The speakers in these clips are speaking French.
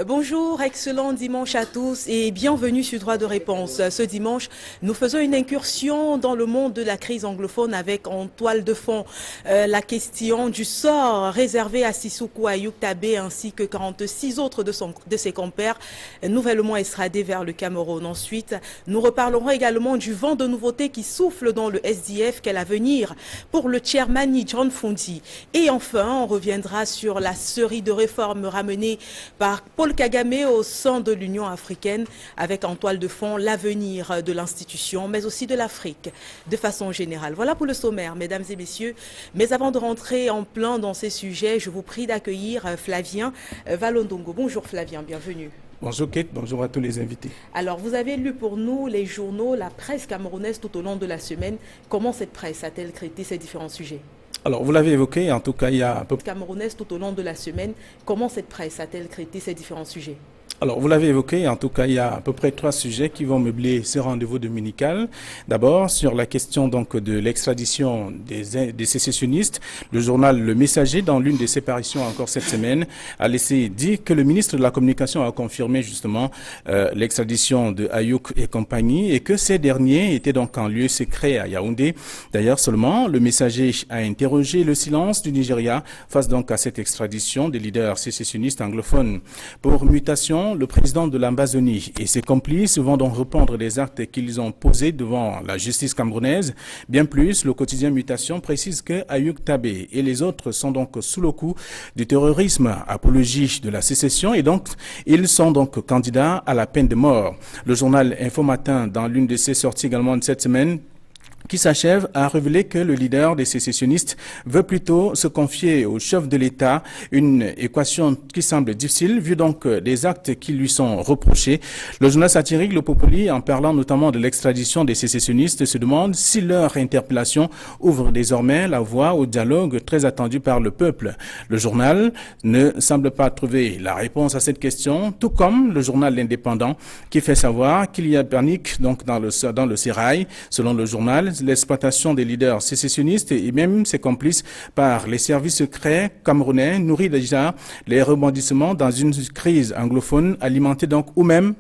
Bonjour, excellent dimanche à tous et bienvenue sur Droit de réponse. Ce dimanche, nous faisons une incursion dans le monde de la crise anglophone avec en toile de fond la question du sort réservé à Sissoko Ayuk Tabé ainsi que 46 autres de ses compères nouvellement extradés vers le Cameroun. Ensuite, nous reparlerons également du vent de nouveautés qui souffle dans le SDF, quel avenir pour le chairman John Fundi. Et enfin, on reviendra sur la série de réformes ramenées par Paul Kagame au sein de l'Union africaine avec en toile de fond l'avenir de l'institution mais aussi de l'Afrique de façon générale. Voilà pour le sommaire, mesdames et messieurs. Mais avant de rentrer en plein dans ces sujets, je vous prie d'accueillir Flavien Valondongo. Bonjour Flavien, bienvenue. Bonjour Kate, bonjour à tous les invités. Alors vous avez lu pour nous les journaux, la presse camerounaise tout au long de la semaine. Comment cette presse a-t-elle traité ces différents sujets ? Alors, vous l'avez évoqué, en tout cas, il y a un peu... Camerounaise tout au long de la semaine, comment cette presse a-t-elle traité ces différents sujets ? Alors, vous l'avez évoqué, en tout cas, il y a à peu près 3 sujets qui vont meubler ce rendez-vous dominical. D'abord, sur la question donc de l'extradition des sécessionnistes, le journal Le Messager, dans l'une des séparations encore cette semaine, a laissé dire que le ministre de la Communication a confirmé justement l'extradition de Ayuk et compagnie et que ces derniers étaient donc en lieu secret à Yaoundé. D'ailleurs, seulement, Le Messager a interrogé le silence du Nigeria face donc à cette extradition des leaders sécessionnistes anglophones. Pour mutation, le président de l'Ambazonie et ses complices vont donc répondre des actes qu'ils ont posés devant la justice camerounaise. Bien plus, le quotidien Mutation précise que Ayuk Tabé et les autres sont donc sous le coup du terrorisme, apologie de la sécession et donc ils sont donc candidats à la peine de mort. Le journal Info Matin, dans l'une de ses sorties également de cette semaine, qui s'achève à révéler que le leader des sécessionnistes veut plutôt se confier au chef de l'État, une équation qui semble difficile vu donc des actes qui lui sont reprochés. Le journal satirique Le Populi, en parlant notamment de l'extradition des sécessionnistes, se demande si leur interpellation ouvre désormais la voie au dialogue très attendu par le peuple. Le journal ne semble pas trouver la réponse à cette question, tout comme le journal L'Indépendant qui fait savoir qu'il y a panique donc dans le sérail. Selon le journal, l'exploitation des leaders sécessionnistes et même ses complices par les services secrets camerounais nourrit déjà les rebondissements dans une crise anglophone alimentée donc ou même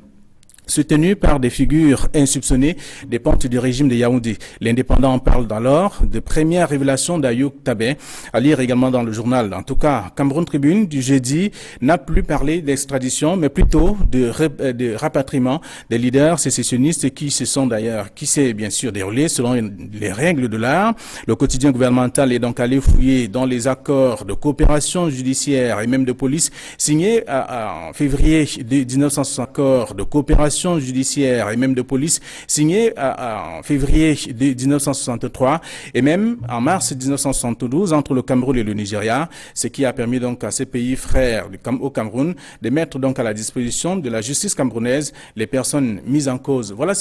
soutenu par des figures insoupçonnées des pontes du régime de Yaoundé. L'Indépendant parle alors de première révélation d'Ayuk Tabé, à lire également dans le journal. En tout cas, Cameroun Tribune du jeudi n'a plus parlé d'extradition, mais plutôt de rapatriement des leaders sécessionnistes qui s'est bien sûr déroulé selon les règles de l'art. Le quotidien gouvernemental est donc allé fouiller dans les accords de coopération judiciaire et même de police signés en février 1960, accords de coopération judiciaire et même de police signé en février 1963 et même en mars 1972 entre le Cameroun et le Nigeria, ce qui a permis donc à ces pays frères au Cameroun de mettre donc à la disposition de la justice camerounaise les personnes mises en cause. Voilà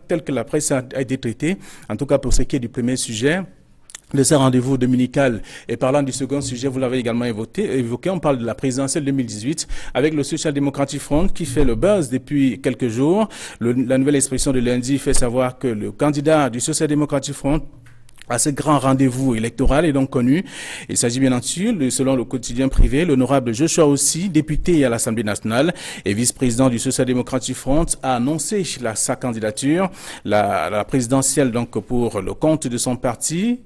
tel que la presse a été traitée, en tout cas pour ce qui est du premier sujet de ce rendez-vous dominical. Et parlant du second sujet, vous l'avez également évoqué, on parle de la présidentielle 2018 avec le Social Democratic Front qui fait le buzz depuis quelques jours. La nouvelle expression de lundi fait savoir que le candidat du Social Democratic Front à ce grand rendez-vous électoral est donc connu. Il s'agit bien entendu, selon le quotidien privé, l'honorable Joshua Ossi, député à l'Assemblée nationale et vice-président du Social Democratic Front, a annoncé sa candidature, la présidentielle donc pour le compte de son parti,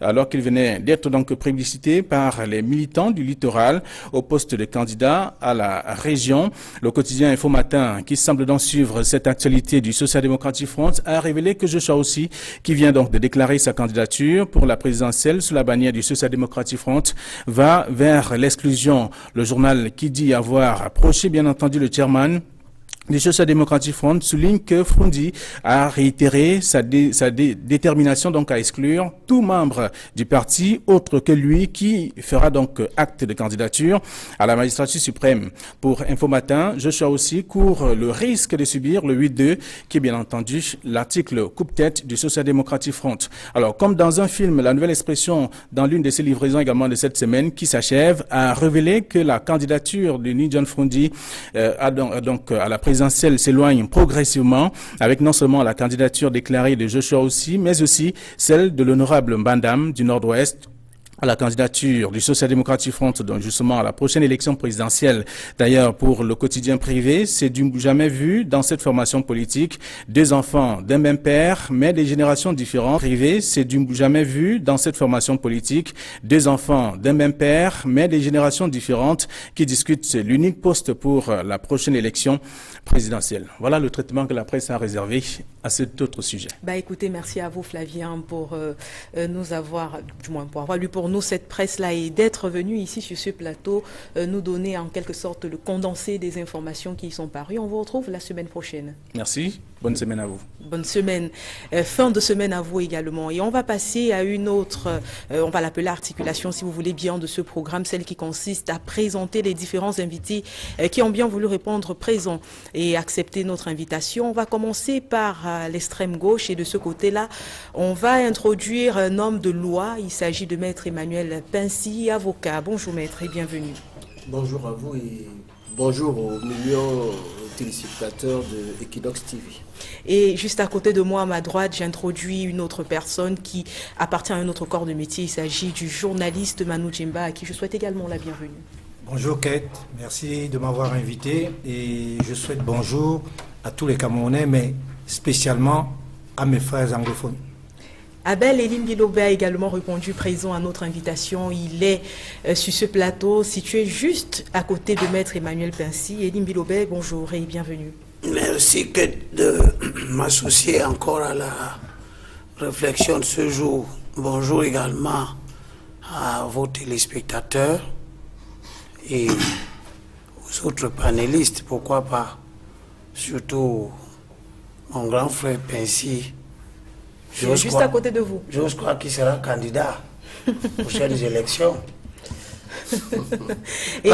alors qu'il venait d'être donc plébiscité par les militants du littoral au poste de candidat à la région. Le quotidien Info Matin, qui semble donc suivre cette actualité du Social Democratic Front, a révélé que Joshua Ossi, qui vient donc de déclarer sa candidature pour la présidentielle sous la bannière du Social Democratic Front, va vers l'exclusion. Le journal qui dit avoir approché bien entendu le chairman du Social Democratic Front souligne que Fundi a réitéré sa détermination donc à exclure tout membre du parti autre que lui qui fera donc acte de candidature à la magistrature suprême. Pour Info Matin, Joshua aussi court le risque de subir le 8-2 qui est bien entendu l'article coupe-tête du Social Democratic Front. Alors comme dans un film, la nouvelle expression dans l'une de ses livraisons également de cette semaine qui s'achève a révélé que la candidature de John Fundi à la présidentielle s'éloigne progressivement avec non seulement la candidature déclarée de Joshua Ossi, mais aussi celle de l'honorable Mbandam du Nord-Ouest à la candidature du Social Democratic Front, donc justement à la prochaine élection présidentielle. D'ailleurs, pour le quotidien privé, c'est du jamais vu dans cette formation politique. Deux enfants d'un même père, mais des générations différentes. Privé, c'est du jamais vu dans cette formation politique. Deux enfants d'un même père, mais des générations différentes qui discutent l'unique poste pour la prochaine élection présidentielle. Voilà le traitement que la presse a réservé à cet autre sujet. Écoutez, merci à vous Flavien pour nous avoir, du moins pour avoir lu pour nous cette presse-là et d'être venu ici sur ce plateau nous donner en quelque sorte le condensé des informations qui y sont parues. On vous retrouve la semaine prochaine. Merci, bonne semaine à vous. Bonne semaine, fin de semaine à vous également. Et on va passer à une autre, on va l'appeler articulation si vous voulez bien de ce programme, celle qui consiste à présenter les différents invités qui ont bien voulu répondre présents et accepter notre invitation. On va commencer par l'extrême gauche et de ce côté-là, on va introduire un homme de loi. Il s'agit de Maître Emmanuel Pincy, avocat. Bonjour Maître et bienvenue. Bonjour à vous et bonjour aux millions de téléspectateurs de Equinox TV. Et juste à côté de moi, à ma droite, j'introduis une autre personne qui appartient à un autre corps de métier. Il s'agit du journaliste Manu Djemba, à qui je souhaite également la bienvenue. Bonjour Kate, merci de m'avoir invité et je souhaite bonjour à tous les Camerounais, mais spécialement à mes frères anglophones. Abel Elim Bilobé a également répondu présent à notre invitation. Il est sur ce plateau situé juste à côté de Maître Emmanuel Pincy. Elim Bilobé, bonjour et bienvenue. Merci de m'associer encore à la réflexion de ce jour. Bonjour également à vos téléspectateurs et aux autres panélistes, pourquoi pas, surtout mon grand frère Pincy. Juste à côté de vous. J'ose croire qu'il sera candidat aux prochaines élections. Et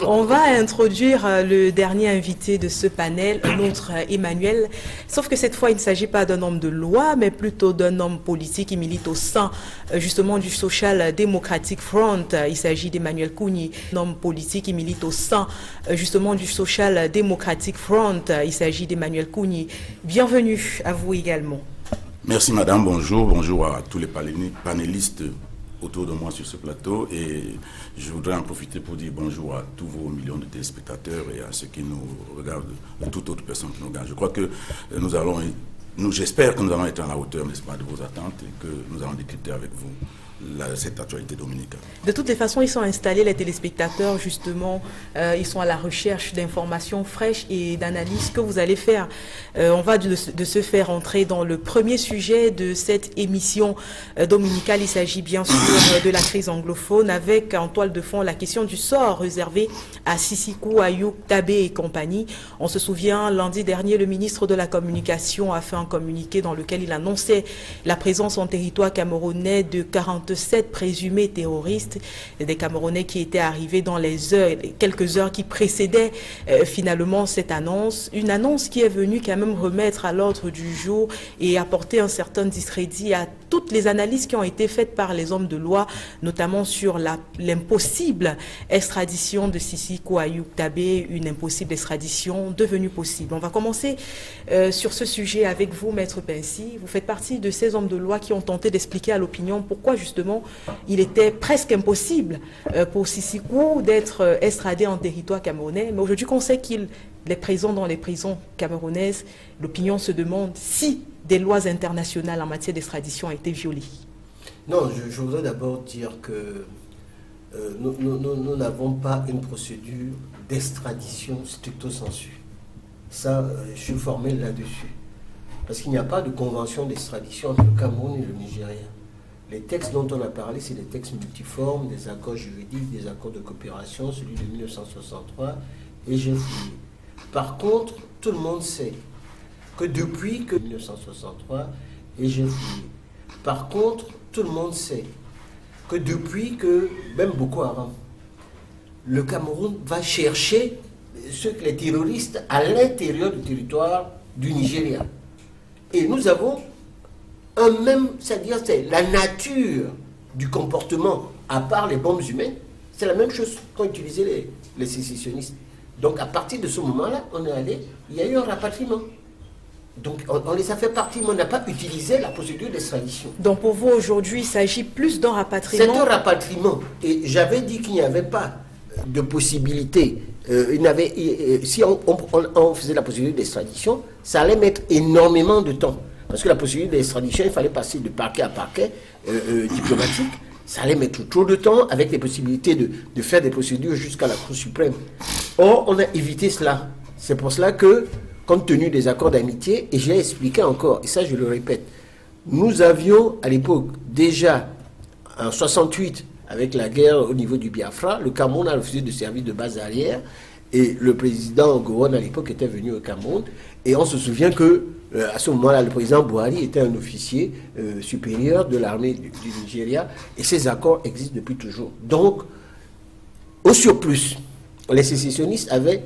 on va introduire le dernier invité de ce panel, notre Emmanuel. Sauf que cette fois, il ne s'agit pas d'un homme de loi, mais plutôt d'un homme politique qui milite au sein justement du Social Democratic Front. Il s'agit d'Emmanuel Kouni, un homme politique qui milite au sein justement du Social Democratic Front. Il s'agit d'Emmanuel Kouni. Bienvenue à vous également. Merci madame, bonjour à tous les panélistes autour de moi sur ce plateau et je voudrais en profiter pour dire bonjour à tous vos millions de téléspectateurs et à ceux qui nous regardent, et toute autre personne qui nous regarde. Je crois que j'espère que nous allons être à la hauteur, n'est-ce pas, de vos attentes et que nous allons décrypter avec vous cette actualité dominicale. De toutes les façons, ils sont installés, les téléspectateurs, justement, ils sont à la recherche d'informations fraîches et d'analyses que vous allez faire. On va de se faire entrer dans le premier sujet de cette émission dominicale. Il s'agit bien sûr de la crise anglophone avec en toile de fond la question du sort réservé à Sisikou, Ayoub, Tabé et compagnie. On se souvient, lundi dernier, le ministre de la Communication a fait un communiqué dans lequel il annonçait la présence en territoire camerounais de 47 présumés terroristes, des Camerounais qui étaient arrivés dans les quelques heures qui précédaient finalement cette annonce. Une annonce qui est venue quand même remettre à l'ordre du jour et apporter un certain discrédit à toutes les analyses qui ont été faites par les hommes de loi, notamment sur l'impossible extradition de Sisikou Ayoub Tabé, une impossible extradition devenue possible. On va commencer sur ce sujet avec vous, Maître Pincy. Vous faites partie de ces hommes de loi qui ont tenté d'expliquer à l'opinion pourquoi justement il était presque impossible pour Sisikou d'être extradé en territoire camerounais. Mais aujourd'hui qu'on sait qu'il est présent dans les prisons camerounaises, l'opinion se demande si des lois internationales en matière d'extradition ont été violées. Non, je voudrais d'abord dire que nous n'avons pas une procédure d'extradition stricto sensu. Ça, je suis formel là-dessus. Parce qu'il n'y a pas de convention d'extradition entre le Cameroun et le Nigeria. Les textes dont on a parlé, c'est des textes multiformes, des accords juridiques, des accords de coopération, celui de 1963, et j'ai fouillé. Par contre, tout le monde sait que depuis que 1963, et j'ai fouillé. Par contre, tout le monde sait que depuis que, même Boko Haram, le Cameroun va chercher les terroristes à l'intérieur du territoire du Nigeria. Et nous avons c'est-à-dire c'est la nature du comportement, à part les bombes humaines, c'est la même chose qu'ont utilisé les sécessionnistes. Donc à partir de ce moment-là, il y a eu un rapatriement. Donc on les a fait partie, mais on n'a pas utilisé la procédure d'extradition. Donc pour vous aujourd'hui, il s'agit plus d'un rapatriement. C'est un rapatriement. Et j'avais dit qu'il n'y avait pas de possibilité. Si on faisait la procédure d'extradition, ça allait mettre énormément de temps. Parce que la procédure d'extradition, il fallait passer de parquet à parquet diplomatique. Ça allait mettre trop de temps avec les possibilités de faire des procédures jusqu'à la Cour suprême. Or, on a évité cela. C'est pour cela que, compte tenu des accords d'amitié, et je l'ai expliqué encore, et ça je le répète, nous avions à l'époque déjà, en 68, avec la guerre au niveau du Biafra, le Cameroun a refusé de servir de base arrière, et le président Gowon à l'époque était venu au Cameroun, et on se souvient que à ce moment-là, le président Buhari était un officier supérieur de l'armée du Nigeria, et ces accords existent depuis toujours. Donc, au surplus, les sécessionnistes avaient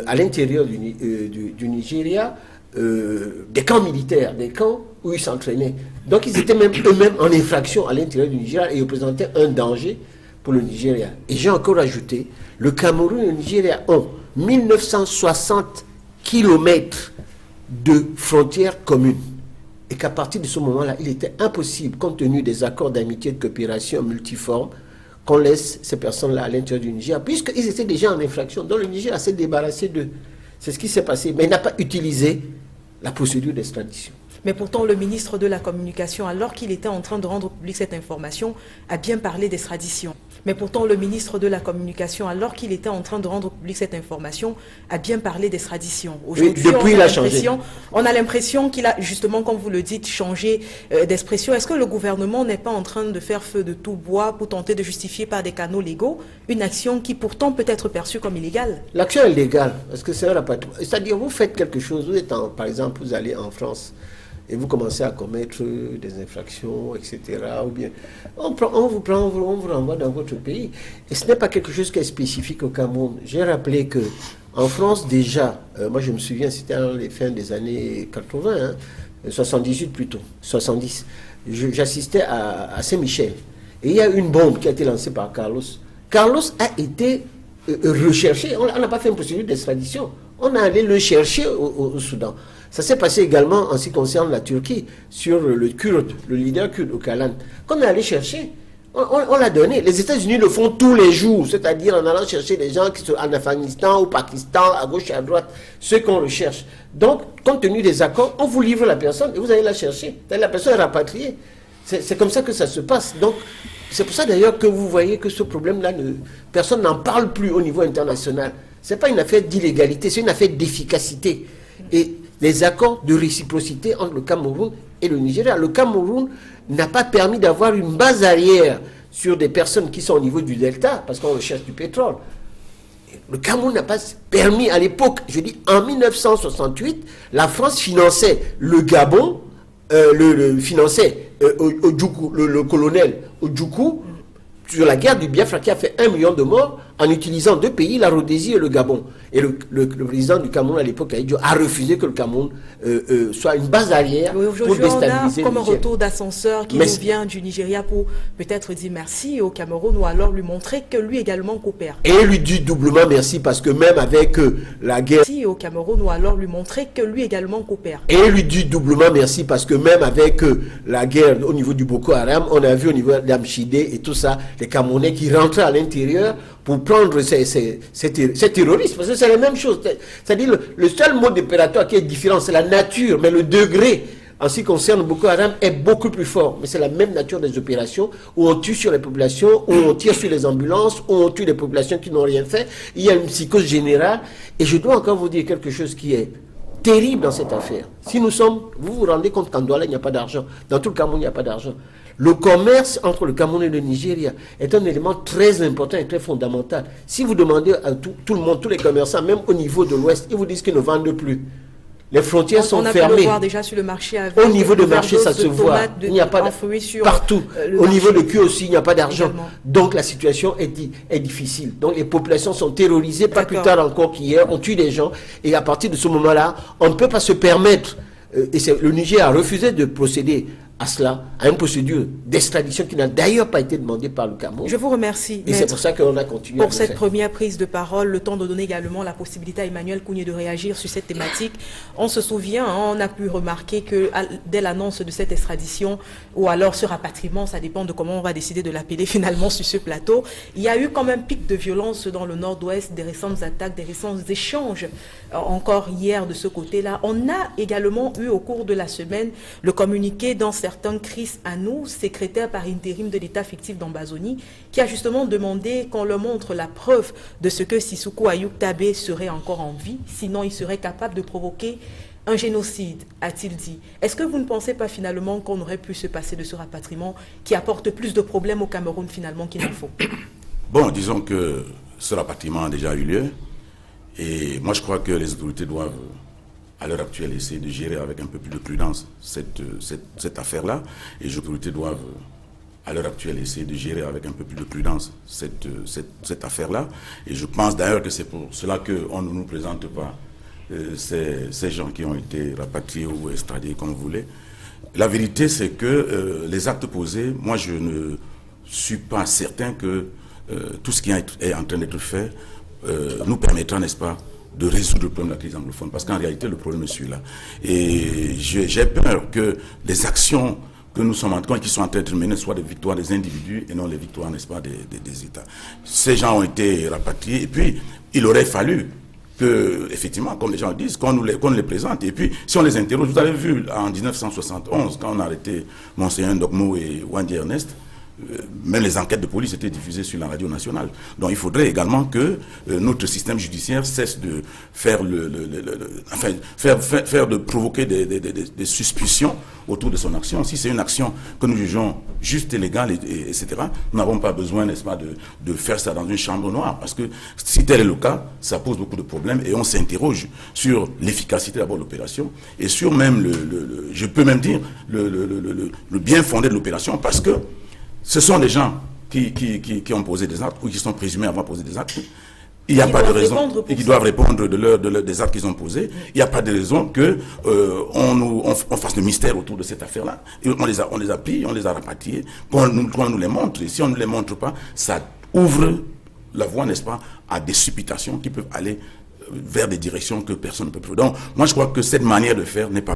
à l'intérieur du Nigeria des camps militaires, des camps où ils s'entraînaient. Donc ils étaient même eux-mêmes en infraction à l'intérieur du Nigeria et ils représentaient un danger pour le Nigeria. Et j'ai encore ajouté, le Cameroun et le Nigeria ont 1960 kilomètres de frontières communes. Et qu'à partir de ce moment-là, il était impossible, compte tenu des accords d'amitié et de coopération multiformes, qu'on laisse ces personnes-là à l'intérieur du Niger, puisqu'ils étaient déjà en infraction. Donc le Niger s'est débarrassé d'eux. C'est ce qui s'est passé. Mais il n'a pas utilisé la procédure d'extradition. Mais pourtant, le ministre de la Communication, alors qu'il était en train de rendre publique cette information, a bien parlé d'extradition. Mais pourtant, le ministre de la Communication, alors qu'il était en train de rendre publique cette information, a bien parlé d'extradition. Aujourd'hui, depuis, il a changé. On a l'impression qu'il a, justement, comme vous le dites, changé d'expression. Est-ce que le gouvernement n'est pas en train de faire feu de tout bois pour tenter de justifier par des canaux légaux une action qui pourtant peut être perçue comme illégale? L'action est légale, parce que c'est un rapatriement. C'est-à-dire, vous faites quelque chose, vous êtes par exemple, vous allez en France, et vous commencez à commettre des infractions, etc. Ou bien, on vous prend, on vous renvoie dans votre pays. Et ce n'est pas quelque chose qui est spécifique au Cameroun. J'ai rappelé que en France, déjà, moi je me souviens, c'était à les fins des années 80, 78 plutôt, 70. J'assistais à Saint-Michel. Et il y a une bombe qui a été lancée par Carlos. Carlos a été recherché. On n'a pas fait une procédure d'extradition. On a allé le chercher au Soudan. Ça s'est passé également en ce qui concerne la Turquie, sur le Kurde, le leader kurde Öcalan, qu'on est allé chercher. On l'a donné. Les États-Unis le font tous les jours, c'est-à-dire en allant chercher des gens qui sont en Afghanistan, au Pakistan, à gauche et à droite, ceux qu'on recherche. Donc, compte tenu des accords, on vous livre la personne et vous allez la chercher. La personne est rapatriée. C'est comme ça que ça se passe. Donc, c'est pour ça d'ailleurs que vous voyez que ce problème-là, personne n'en parle plus au niveau international. Ce n'est pas une affaire d'illégalité, c'est une affaire d'efficacité. Et les accords de réciprocité entre le Cameroun et le Nigeria. Le Cameroun n'a pas permis d'avoir une base arrière sur des personnes qui sont au niveau du delta, parce qu'on recherche du pétrole. Le Cameroun n'a pas permis à l'époque, je dis en 1968, la France finançait le Gabon, finançait le colonel Ojukwu sur la guerre du Biafra qui a fait 1 million de morts en utilisant 2 pays, la Rhodésie et le Gabon. Et le président du Cameroun à l'époque a refusé que le Cameroun soit une base arrière pour déstabiliser on a comme un retour d'ascenseur qui nous vient du Nigeria pour peut-être dire merci au Cameroun ou alors lui montrer que lui également coopère. Et lui dit doublement merci parce que même avec la guerre... Merci au Cameroun ou alors lui montrer que lui également coopère. Et lui dit doublement merci parce que même avec la guerre au niveau du Boko Haram, on a vu au niveau d'Amchidé et tout ça, les Camerounais qui rentraient à l'intérieur pour prendre ces terroristes, parce que c'est la même chose. C'est-à-dire le seul mode opératoire qui est différent, c'est la nature, mais le degré en ce qui concerne Boko Haram est beaucoup plus fort. Mais c'est la même nature des opérations où on tue sur les populations, où on tire sur les ambulances, où on tue les populations qui n'ont rien fait. Il y a une psychose générale. Et je dois encore vous dire quelque chose qui est terrible dans cette affaire. Si nous sommes, vous vous rendez compte qu'en Douala, il n'y a pas d'argent. Dans tout le Cameroun, il n'y a pas d'argent. Le commerce entre le Cameroun et le Nigeria est un élément très important et très fondamental. Si vous demandez à tout le monde, tous les commerçants, même au niveau de l'Ouest, ils vous disent qu'ils ne vendent plus. Les frontières sont fermées. On a pu le voir déjà sur le marché. Au niveau de marché, ça se voit. Il n'y a pas partout. Au niveau de cul aussi, il n'y a pas d'argent. Donc la situation est difficile. Donc les populations sont terrorisées, pas plus tard encore qu'hier. On tue des gens. Et à partir de ce moment-là, on ne peut pas se permettre. Et le Niger a refusé de procéder à cela, à une procédure d'extradition qui n'a d'ailleurs pas été demandée par le Cameroun. Je vous remercie. Et c'est pour ça qu'on a continué pour cette première prise de parole, le temps de donner également la possibilité à Emmanuel Kounié de réagir sur cette thématique. On se souvient, on a pu remarquer que dès l'annonce de cette extradition, ou alors ce rapatriement, ça dépend de comment on va décider de l'appeler finalement sur ce plateau, il y a eu comme un pic de violence dans le nord-ouest, des récentes attaques, des récents échanges, encore hier de ce côté-là. On a également eu au cours de la semaine le communiqué dans certains Chris Anou, secrétaire par intérim de l'État fictif d'Ambazonie, qui a justement demandé qu'on leur montre la preuve de ce que Sissoko Ayuk Tabé serait encore en vie, sinon il serait capable de provoquer un génocide, a-t-il dit. Est-ce que vous ne pensez pas finalement qu'on aurait pu se passer de ce rapatriement qui apporte plus de problèmes au Cameroun finalement qu'il n'en faut? Bon, disons que ce rapatriement a déjà eu lieu et moi je crois que les autorités doivent à l'heure actuelle essayer de gérer avec un peu plus de prudence cette affaire-là et les autorités doivent à l'heure actuelle essayer de gérer avec un peu plus de prudence cette affaire-là et je pense d'ailleurs que c'est pour cela qu'on ne nous présente pas ces gens qui ont été rapatriés ou extradés comme vous voulez. La vérité c'est que les actes posés, moi je ne suis pas certain que tout ce qui est en train d'être fait nous permettra, n'est-ce pas, de résoudre le problème de la crise anglophone. Parce qu'en réalité, le problème est celui-là. Et j'ai peur que les actions que nous sommes en train, qui sont en train de mener, soient des victoires des individus et non les victoires, n'est-ce pas, des États. Ces gens ont été rapatriés et puis il aurait fallu que, effectivement, comme les gens le disent, qu'on nous les présente. Et puis, si on les interroge, vous avez vu en 1971, quand on a arrêté Monseigneur Ndokmo et Wandi Ernest, même les enquêtes de police étaient diffusées sur la radio nationale. Donc il faudrait également que notre système judiciaire cesse de faire de provoquer des suspicions autour de son action. Si c'est une action que nous jugeons juste et légale, etc., nous n'avons pas besoin, n'est-ce pas, de faire ça dans une chambre noire. Parce que si tel est le cas, ça pose beaucoup de problèmes et on s'interroge sur l'efficacité d'abord de l'opération et sur même je peux même dire, le bien fondé de l'opération parce que ce sont des gens qui ont posé des actes ou qui sont présumés avoir posé des actes. Il n'y a pas de raison et qui doivent répondre des actes qu'ils ont posés. Il n'y a pas de raison qu'on fasse le mystère autour de cette affaire-là. On les a pris, on les a rapatriés, qu'on nous les montre. Et si on ne les montre pas, ça ouvre la voie, n'est-ce pas, à des supputations qui peuvent aller vers des directions que personne ne peut faire. Donc, moi, je crois que cette manière de faire n'est pas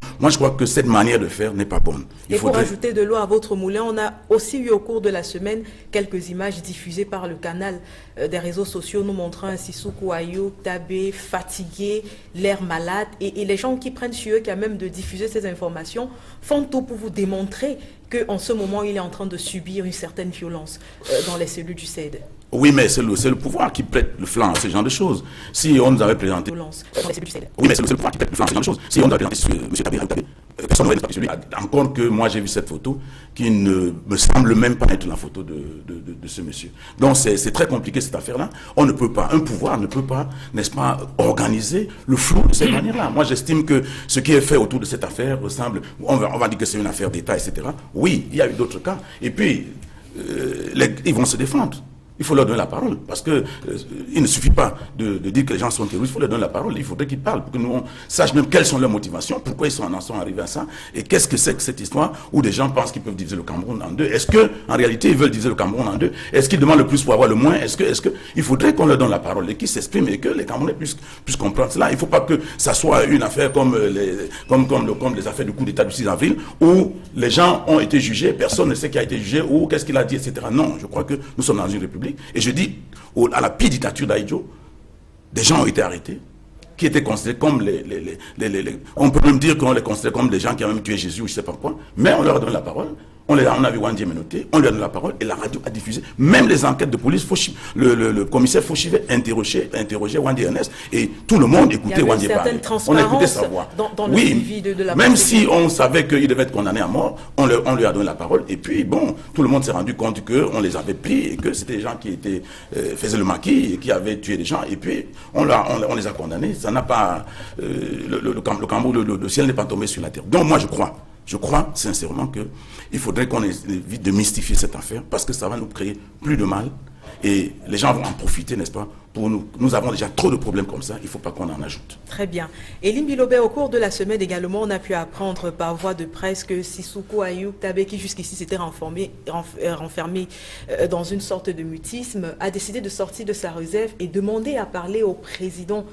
bonne. Pour ajouter de l'eau à votre moulin, on a aussi eu au cours de la semaine quelques images diffusées par le canal des réseaux sociaux nous montrant un Sissoko Ayuk Tabé fatigué, l'air malade. Et les gens qui prennent sur eux, qui a même de diffuser ces informations, font tout pour vous démontrer qu'en ce moment, il est en train de subir une certaine violence dans les cellules du CED. Oui, mais c'est le pouvoir qui prête le flanc à ce genre de choses. Si on nous avait présenté... Oui, mais c'est le pouvoir qui prête le flanc à ce genre de choses. Si on nous avait présenté M. Tabé, personne n'aurait sur lui. Encore que moi, j'ai vu cette photo qui ne me semble même pas être la photo de ce monsieur. Donc, c'est très compliqué cette affaire-là. Un pouvoir ne peut pas, n'est-ce pas, organiser le flou de cette manière-là. Moi, j'estime que ce qui est fait autour de cette affaire ressemble... On va dire que c'est une affaire d'État, etc. Oui, il y a eu d'autres cas. Et puis, ils vont se défendre. Il faut leur donner la parole, parce que il ne suffit pas de dire que les gens sont terroristes, il faut leur donner la parole, il faudrait qu'ils parlent, pour que nous on sache même quelles sont leurs motivations, pourquoi ils en sont arrivés à ça, et qu'est-ce que c'est que cette histoire où des gens pensent qu'ils peuvent diviser le Cameroun en deux. Est-ce que en réalité ils veulent diviser le Cameroun en deux? Est-ce qu'ils demandent le plus pour avoir le moins? Est-ce que il faudrait qu'on leur donne la parole et qu'ils s'expriment et que les Camerounais puissent comprendre cela. Il ne faut pas que ça soit une affaire comme les affaires du coup d'État du 6 avril, où les gens ont été jugés, personne ne sait qui a été jugé, ou qu'est-ce qu'il a dit, etc. Non, je crois que nous sommes dans une république. Et je dis, à la pire dictature d'Aïdjo, des gens ont été arrêtés, qui étaient considérés comme on peut même dire qu'on les considère comme des gens qui ont même tué Jésus ou je ne sais pas quoi, mais on leur donne la parole. On a vu Wandi Menoté, on lui a donné la parole et la radio a diffusé. Même les enquêtes de police, le commissaire Fauchivet interrogeait Wandi Ernest et tout le monde écoutait Wandi parler. On écoutait sa voix. Dans le suivi de la même si on savait qu'il devait être condamné à mort, on lui a donné la parole et puis bon, tout le monde s'est rendu compte qu'on les avait pris et que c'était des gens qui faisaient le maquis et qui avaient tué des gens et puis on les a condamnés. Ça n'a pas le Cameroun, le ciel n'est pas tombé sur la terre. Donc moi je crois sincèrement qu'il faudrait qu'on évite de mystifier cette affaire parce que ça va nous créer plus de mal et les gens vont en profiter, n'est-ce pas, pour nous. Nous avons déjà trop de problèmes comme ça, il ne faut pas qu'on en ajoute. Très bien. Eline Bilobé, au cours de la semaine également, on a pu apprendre par voie de presse que Sissoko Ayou Tabé, qui jusqu'ici s'était renfermé dans une sorte de mutisme, a décidé de sortir de sa réserve et demander à parler au président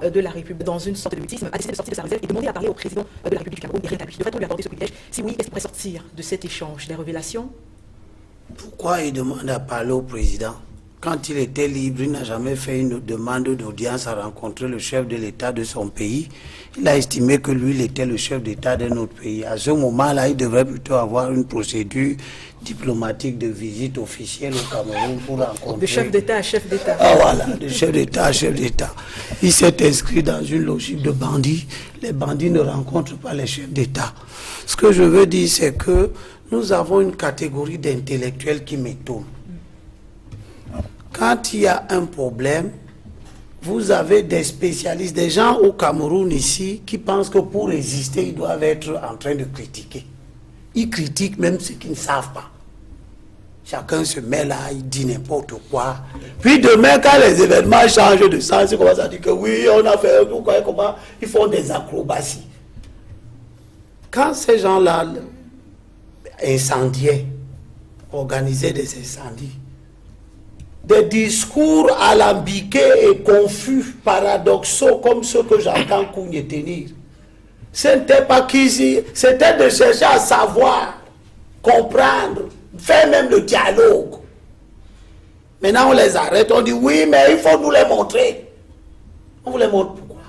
de la République dans une sorte de mutisme, a décidé de sortir de sa réserve et demander à parler au président de la République du Cameroun, Irène Tabi. Devrait-on lui accorder ce privilège? Si oui, est-ce qu'il pourrait sortir de cet échange? Des révélations? Pourquoi il demande à parler au président? Quand il était libre, il n'a jamais fait une demande d'audience à rencontrer le chef de l'État de son pays. Il a estimé que lui, il était le chef d'État d'un autre pays. À ce moment-là, il devrait plutôt avoir une procédure diplomatique de visite officielle au Cameroun pour rencontrer... De chef d'État à chef d'État. Ah voilà, de chef d'État à chef d'État. Il s'est inscrit dans une logique de bandits. Les bandits ne rencontrent pas les chefs d'État. Ce que je veux dire, c'est que nous avons une catégorie d'intellectuels qui m'étonne. Quand il y a un problème, vous avez des spécialistes, des gens au Cameroun ici, qui pensent que pour résister, ils doivent être en train de critiquer. Ils critiquent même ceux qui ne savent pas. Chacun se met là, il dit n'importe quoi. Puis demain, quand les événements changent de sens, ils commencent à dire que oui, on a fait tout, comment, ils font des acrobaties. Quand ces gens-là incendiaient, organisaient des incendies, des discours alambiqués et confus, paradoxaux, comme ceux que j'entends Kougne tenir. Ce n'était pas qu'ici, c'était de chercher à savoir, comprendre, faire même le dialogue. Maintenant, on les arrête, on dit oui, mais il faut nous les montrer. On vous les montre pourquoi?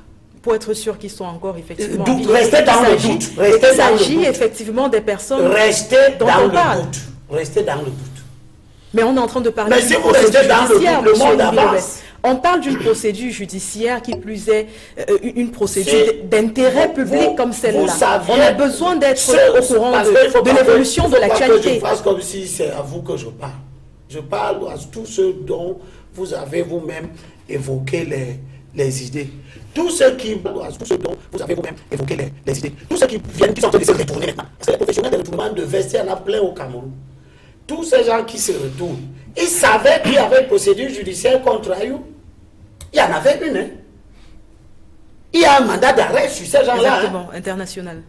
Pour être sûr qu'ils sont encore effectivement... Restez dans le doute. Il s'agit effectivement des personnes dont on parle. Restez dans le doute. Mais on est en train de parler d'une procédure judiciaire, le monde avance. On parle d'une procédure judiciaire qui plus est une procédure d'intérêt public comme celle-là. On a besoin d'être au courant de l'évolution de l'actualité. Je fasse comme si c'est à vous que je parle. Je parle à tous ceux dont vous avez vous-même évoqué les idées. Tous ceux dont vous avez vous-même évoqué les idées. Tous ceux qui viennent, qui sont en train de se retourner maintenant. Parce que les professionnels de retournement de vestiaire, il y en a plein au Cameroun. Tous ces gens qui se retournent, ils savaient qu'il y avait une procédure judiciaire contre Ayou. Il y en avait une. Hein? Il y a un mandat d'arrêt sur ces gens-là. Exactement, international.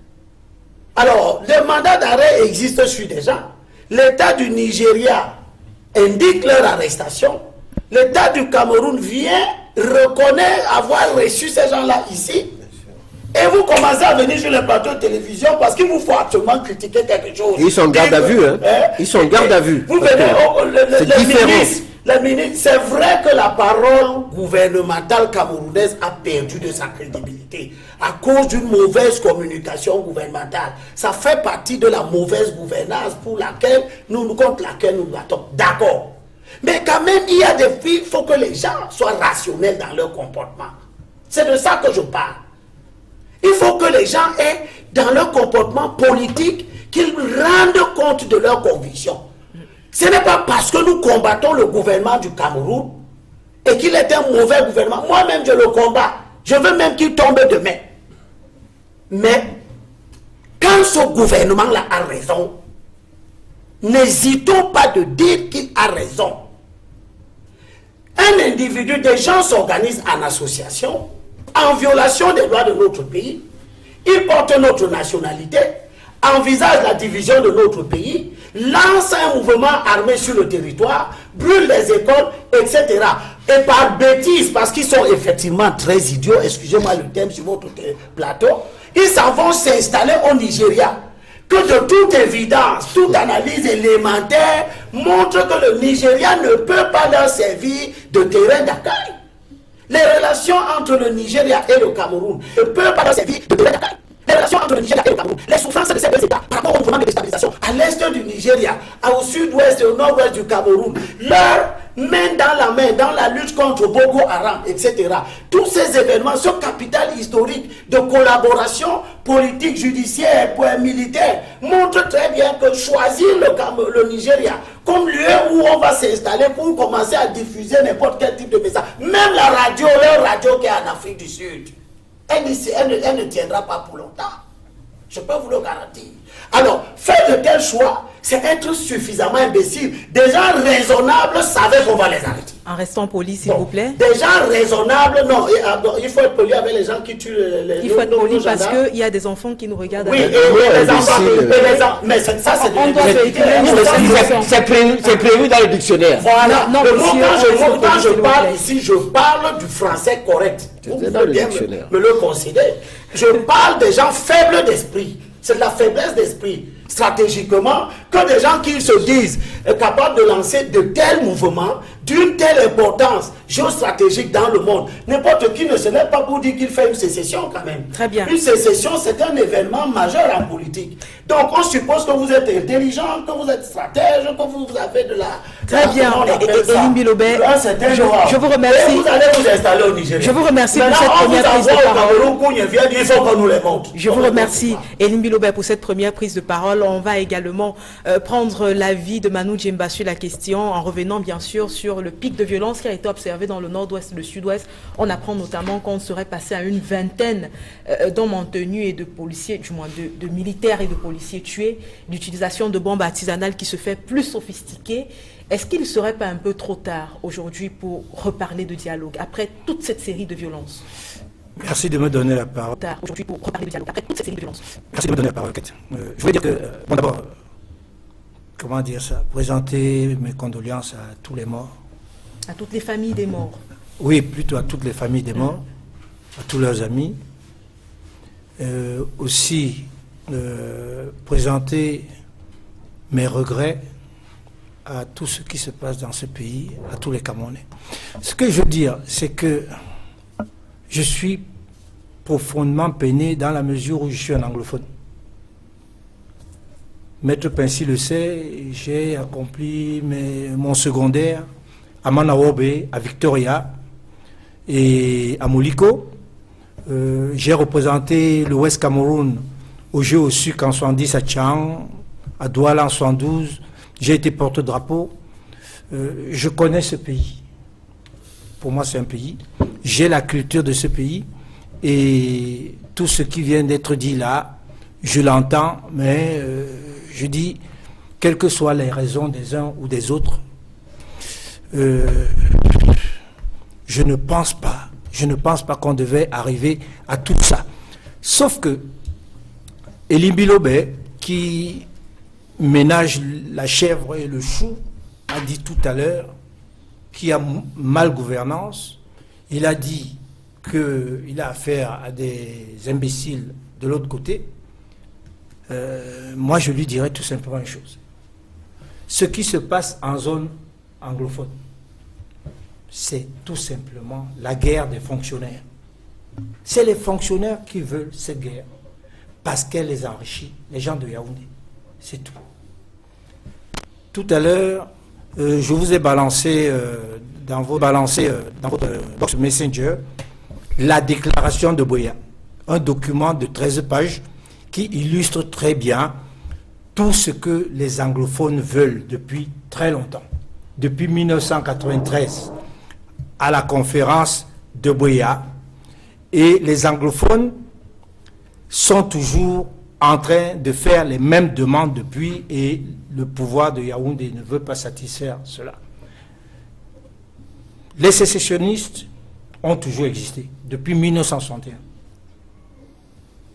Alors, le mandat d'arrêt existe sur des gens. L'État du Nigeria indique leur arrestation. L'État du Cameroun vient, reconnaît avoir reçu ces gens-là ici. Et vous commencez à venir sur les plateaux de télévision parce qu'il vous faut absolument critiquer quelque chose. Ils sont garde à vue, hein. Ils sont garde à vue. Vous venez, les ministres, c'est vrai que la parole gouvernementale camerounaise a perdu de sa crédibilité à cause d'une mauvaise communication gouvernementale. Ça fait partie de la mauvaise gouvernance contre laquelle nous battons. D'accord. Mais quand même, il y a des filles, il faut que les gens soient rationnels dans leur comportement. C'est de ça que je parle. Il faut que les gens aient, dans leur comportement politique, qu'ils rendent compte de leurs convictions. Ce n'est pas parce que nous combattons le gouvernement du Cameroun et qu'il est un mauvais gouvernement. Moi-même, je le combats. Je veux même qu'il tombe demain. Mais, quand ce gouvernement-là a raison, n'hésitons pas de dire qu'il a raison. Un individu, des gens s'organisent en association, en violation des lois de notre pays, ils portent notre nationalité, envisagent la division de notre pays, lancent un mouvement armé sur le territoire, brûlent les écoles, etc. Et par bêtise, parce qu'ils sont effectivement très idiots, excusez-moi le thème sur votre plateau, ils s'en vont s'installer au Nigeria. Que de toute évidence, toute analyse élémentaire montre que le Nigeria ne peut pas leur servir de terrain d'accueil. Les relations entre le Nigeria et le Cameroun ne peuvent pas leur servir de terrain d'accueil. Les relations entre le Nigeria et le Cameroun, les souffrances de ces deux États par rapport au mouvement de déstabilisation à l'est du Nigeria, au sud-ouest et au nord-ouest du Cameroun, leur main dans la lutte contre Boko Haram, etc. Tous ces événements, ce capital historique de collaboration politique, judiciaire, militaire, montre très bien que choisir le Nigeria comme lieu où on va s'installer pour commencer à diffuser n'importe quel type de message, même la radio, leur radio qui est en Afrique du Sud, elle ne tiendra pas pour longtemps. Je peux vous le garantir. Alors, faire de tels choix, c'est être suffisamment imbécile. Des gens raisonnables savaient qu'on va les arrêter. En restant poli, s'il vous plaît. Des gens raisonnables, non, il faut être poli avec les gens qui tuent il faut être poli parce qu'il y a des enfants qui nous regardent. Oui, les enfants, mais ça c'est on doit c'est prévu dans le dictionnaire. Voilà. Non, quand je parle ici, je parle du français correct. Vous pouvez bien me le considérer. Je parle des gens faibles d'esprit. C'est de la faiblesse d'esprit, stratégiquement, que des gens qui se disent capables de lancer de tels mouvements, d'une telle importance géostratégique dans le monde. N'importe qui ne se lève pas pour dire qu'il fait une sécession quand même. Très bien. Une sécession, c'est un événement majeur en politique. Donc on suppose que vous êtes intelligent, que vous êtes stratège, que vous avez de la... Très bien. Elim Bilobé, je vous remercie. Et vous allez vous installer au Nigeria. Je vous remercie pour cette première prise de parole. Il faut qu'on nous les montre. Je vous remercie, Elim Bilobé, pour cette première prise de parole. On va également prendre l'avis de Manu Djemba sur la question, en revenant bien sûr sur le pic de violence qui a été observé dans le nord-ouest et le sud-ouest. On apprend notamment qu'on serait passé à une vingtaine d'hommes en tenue et de policiers, du moins de militaires et de policiers tués, l'utilisation de bombes artisanales qui se fait plus sophistiquée. Est-ce qu'il ne serait pas un peu trop tard aujourd'hui pour reparler de dialogue après toute cette série de violences? Merci de me donner la parole. Aujourd'hui pour reparler de dialogue après toute cette série de violences. Merci de me donner la parole, Kate. Je voulais dire que, bon d'abord, comment dire ça, présenter mes condoléances à tous les morts. À toutes les familles des morts. Oui, plutôt à toutes les familles des morts, à tous leurs amis. Aussi, présenter mes regrets à tout ce qui se passe dans ce pays, à tous les Camerounais. Ce que je veux dire, c'est que je suis profondément peiné dans la mesure où je suis un anglophone. Maître Pincy le sait, j'ai accompli mon secondaire à Manawobe, à Victoria et à Moliko. J'ai représenté le West Cameroun aux Jeux au Suc en 70 à Tchang, à Douala en 72. J'ai été porte-drapeau. Je connais ce pays. Pour moi, c'est un pays. J'ai la culture de ce pays. Et tout ce qui vient d'être dit là, je l'entends, mais je dis, quelles que soient les raisons des uns ou des autres, je ne pense pas qu'on devait arriver à tout ça. Sauf que Elim Bilobé, qui ménage la chèvre et le chou, a dit tout à l'heure qu'il y a mal-gouvernance. Il a dit qu'il a affaire à des imbéciles de l'autre côté. Moi, je lui dirais tout simplement une chose. Ce qui se passe en zone anglophone, c'est tout simplement la guerre des fonctionnaires. C'est les fonctionnaires qui veulent cette guerre parce qu'elle les enrichit, les gens de Yaoundé. C'est tout. Tout à l'heure, je vous ai balancé dans votre box Messenger la déclaration de Boya, un document de 13 pages qui illustre très bien tout ce que les anglophones veulent depuis très longtemps. Depuis 1993, à la conférence de Boya, et les anglophones sont toujours en train de faire les mêmes demandes depuis, et le pouvoir de Yaoundé ne veut pas satisfaire cela. Les sécessionnistes ont toujours existé, depuis 1961.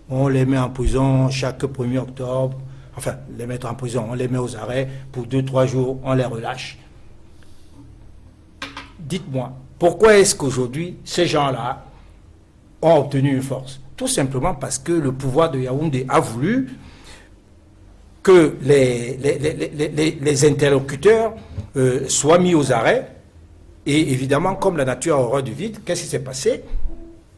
On les met en prison chaque 1er octobre, enfin, les mettre en prison, on les met aux arrêts, pour 2-3 jours, on les relâche. Dites-moi, pourquoi est-ce qu'aujourd'hui, ces gens-là ont obtenu une force? Tout simplement parce que le pouvoir de Yaoundé a voulu que les interlocuteurs soient mis aux arrêts. Et évidemment, comme la nature a horreur du vide, qu'est-ce qui s'est passé?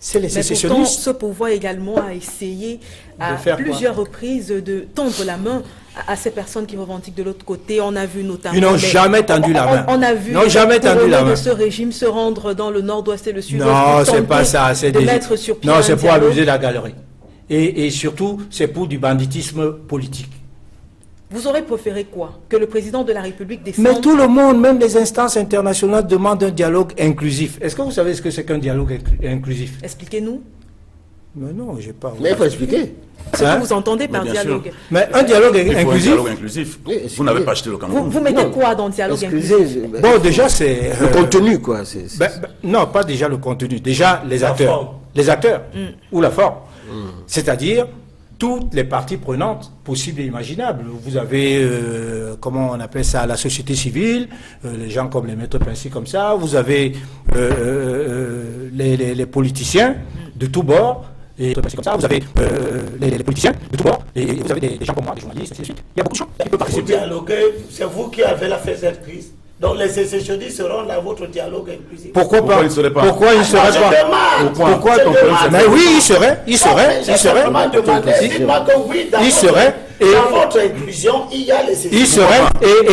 C'est les sécessionnistes. Ce pouvoir également a essayé à plusieurs reprises de tendre la main à ces personnes qui revendiquent de l'autre côté. On a vu notamment... Ils n'ont jamais tendu la main. On a vu de ce régime se rendre dans le nord-ouest et le sud-ouest. Non, c'est pas ça. C'est mettre sur pied non, c'est pour amuser la galerie. Et surtout, c'est pour du banditisme politique. Vous aurez préféré quoi? Que le président de la République descende? Mais tout le monde, même les instances internationales, demandent un dialogue inclusif. Est-ce que vous savez ce que c'est qu'un dialogue inclusif? Expliquez-nous. Mais non, j'ai pas... Mais il faut expliquer. Ce que vous entendez par bien sûr. dialogue. Mais un dialogue Il faut un inclusif... dialogue inclusif. Oui, Vous n'avez pas acheté le Cameroun. Vous mettez Non. quoi dans le dialogue inclusif? Excusez. Bon, déjà, c'est... Le contenu, quoi. Non, pas déjà le contenu. Déjà, les acteurs. forme. Les acteurs. Ou la forme. C'est-à-dire toutes les parties prenantes possibles et imaginables. Vous avez, comment on appelle ça, la société civile, les gens comme les maîtres Pincy comme ça. Vous avez les politiciens de tous bords. Et comme ça, vous avez les politiciens de tous bords. Et vous avez des gens comme moi, des journalistes, ainsi de suite. Il y a beaucoup de gens qui peuvent Vous participer. dialoguez, c'est vous qui avez la fait cette crise. Donc les sécessionnistes seront dans votre dialogue inclusif. Pourquoi Pourquoi pas? ils ne seraient pas? Pourquoi ils ne seraient pas? Pourquoi ton problème? Mais oui, il serait. Il serait. J'ai simplement demandé, dites-moi que oui, dans Il votre- serait. dans votre inclusion, il y a les sécessionnistes. Il serait.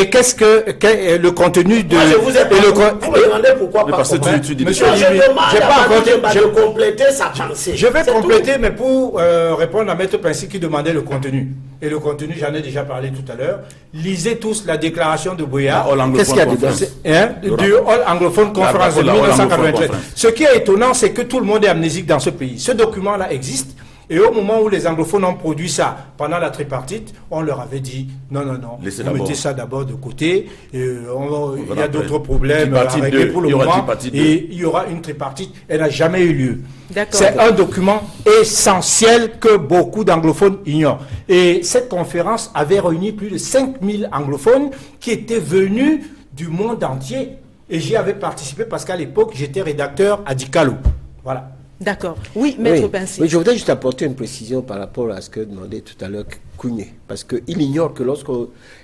Et qu'est-ce que le contenu de... Moi, je vous ai pas, et le vous me demandez pourquoi Mais pas. parce que comprendre. tu dis Monsieur Non, je Jimmy, demande j'ai à pas Manu encore- Demba je- de compléter sa pensée. Je vais C'est compléter, tout. mais pour répondre à Maître Pincy qui demandait le contenu. Et le contenu, j'en ai déjà parlé tout à l'heure. Lisez tous la déclaration de Boya. Qu'est-ce qu'il y a dedans? Du All Anglophone Conference de La All Anglophone 1993. Conference. Ce qui est étonnant, c'est que tout le monde est amnésique dans ce pays. Ce document-là existe. Et au moment où les anglophones ont produit ça, pendant la tripartite, on leur avait dit non, Laissez vous d'abord. mettez ça d'abord de côté. Il y a après. d'autres problèmes à Tripartite régler 2, pour le il y aura moment. tripartite 2. Et il y aura une tripartite. Elle n'a jamais eu lieu. D'accord. C'est un document essentiel que beaucoup d'anglophones ignorent. Et cette conférence avait réuni plus de 5000 anglophones qui étaient venus du monde entier. Et j'y avais participé parce qu'à l'époque, j'étais rédacteur à Dicalo. Voilà. D'accord. Oui, Maître Oui. Pincy. Oui, je voudrais juste apporter une précision par rapport à ce que demandait tout à l'heure Kougné. Parce qu'il ignore que lorsque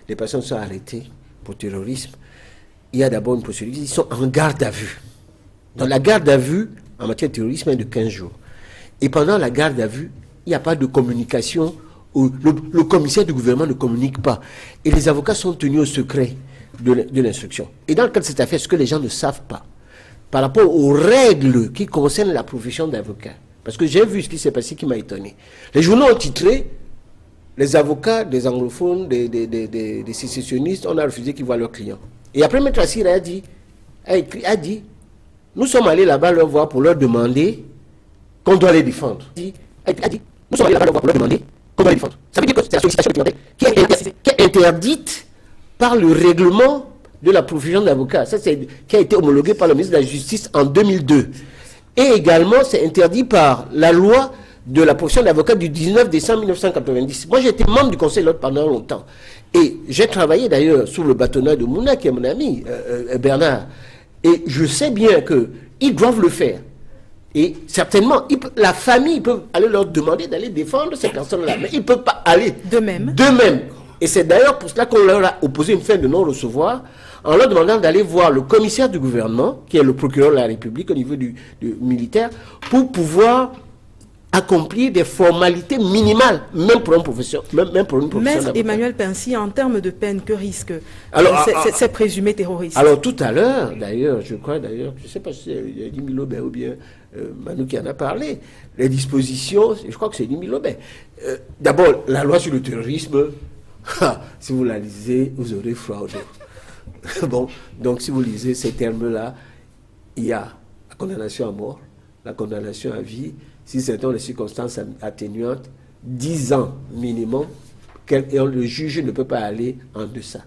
les personnes sont arrêtées pour terrorisme, il y a d'abord une procédure. Ils sont en garde à vue. Dans la garde à vue, en matière de terrorisme, est de 15 jours. Et pendant la garde à vue, il n'y a pas de communication. Le commissaire du gouvernement ne communique pas. Et les avocats sont tenus au secret de l'instruction. Et dans le cas de cette affaire, ce que les gens ne savent pas, par rapport aux règles qui concernent la profession d'avocat. Parce que j'ai vu ce qui s'est passé qui m'a étonné. Les journaux ont titré les avocats des anglophones, des sécessionnistes, on a refusé qu'ils voient leurs clients. Et après, Maître Assir a dit, nous sommes allés là-bas leur voir pour leur demander qu'on doit les défendre. Nous sommes allés là-bas leur voir pour leur demander qu'on doit les défendre. Ça veut dire que c'est la sollicitation qui est interdite par le règlement de la profession d'avocat. Ça, c'est qui a été homologué par le ministre de la Justice en 2002. Et également, c'est interdit par la loi de la profession d'avocat du 19 décembre 1990. Moi, j'étais membre du Conseil de l'ordre pendant longtemps. Et j'ai travaillé d'ailleurs sous le bâtonnat de Mouna, qui est mon ami, Bernard. Et je sais bien qu'ils doivent le faire. Et certainement, la famille peut aller leur demander d'aller défendre ces personnes-là. Mais ils ne peuvent pas aller D'eux-mêmes. Et c'est d'ailleurs pour cela qu'on leur a opposé une fin de non-recevoir en leur demandant d'aller voir le commissaire du gouvernement, qui est le procureur de la République au niveau du militaire, pour pouvoir accomplir des formalités minimales, même pour une profession Maître d'avocat. Emmanuel Pincy, en termes de peine, que risque Alors, ces présumés terroristes? Alors tout à l'heure, d'ailleurs, je ne sais pas si c'est Dimi Lobet ou bien Manu qui en a parlé, les dispositions, je crois que c'est Dimi Lobet. D'abord, la loi sur le terrorisme, si vous la lisez, vous aurez froid au dos. Bon, donc si vous lisez ces termes-là, il y a la condamnation à mort, la condamnation à vie, si c'est dans les circonstances atténuantes, 10 ans minimum, et le juge ne peut pas aller en deçà.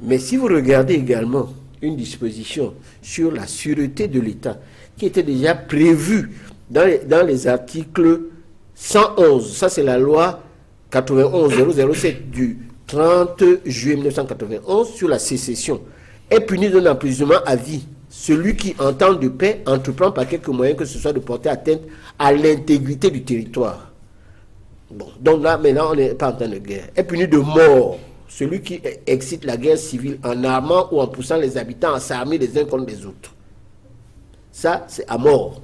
Mais si vous regardez également une disposition sur la sûreté de l'État, qui était déjà prévue dans les articles 111, ça c'est la loi 91-007 du 30 juillet 1991 sur la sécession, est puni d'un emprisonnement à vie. Celui qui, en temps de paix, entreprend par quelque moyen que ce soit de porter atteinte à l'intégrité du territoire. Bon, donc là, maintenant, on n'est pas en temps de guerre. Est puni de mort celui qui excite la guerre civile en armant ou en poussant les habitants à s'armer les uns contre les autres. Ça, c'est à mort.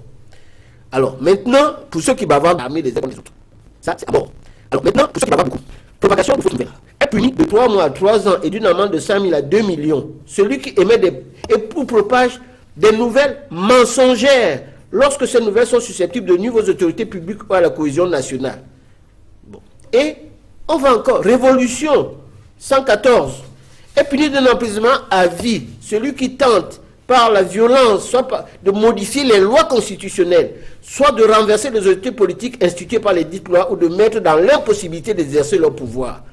Alors, maintenant, pour ceux qui bavardent armer les uns contre les autres, ça, c'est à mort. Alors, maintenant, pour ceux qui bavardent beaucoup, propagation de fausses nouvelles est puni de 3 mois à 3 ans et d'une amende de 5 000 à 2 millions. Celui qui émet ou propage des nouvelles mensongères lorsque ces nouvelles sont susceptibles de nuire aux autorités publiques ou à la cohésion nationale. Bon. Et on va encore, révolution 114 est puni d'un emprisonnement à vie celui qui tente par la violence, soit de modifier les lois constitutionnelles, soit de renverser les autorités politiques instituées par les dites lois ou de mettre dans l'impossibilité d'exercer leur pouvoir.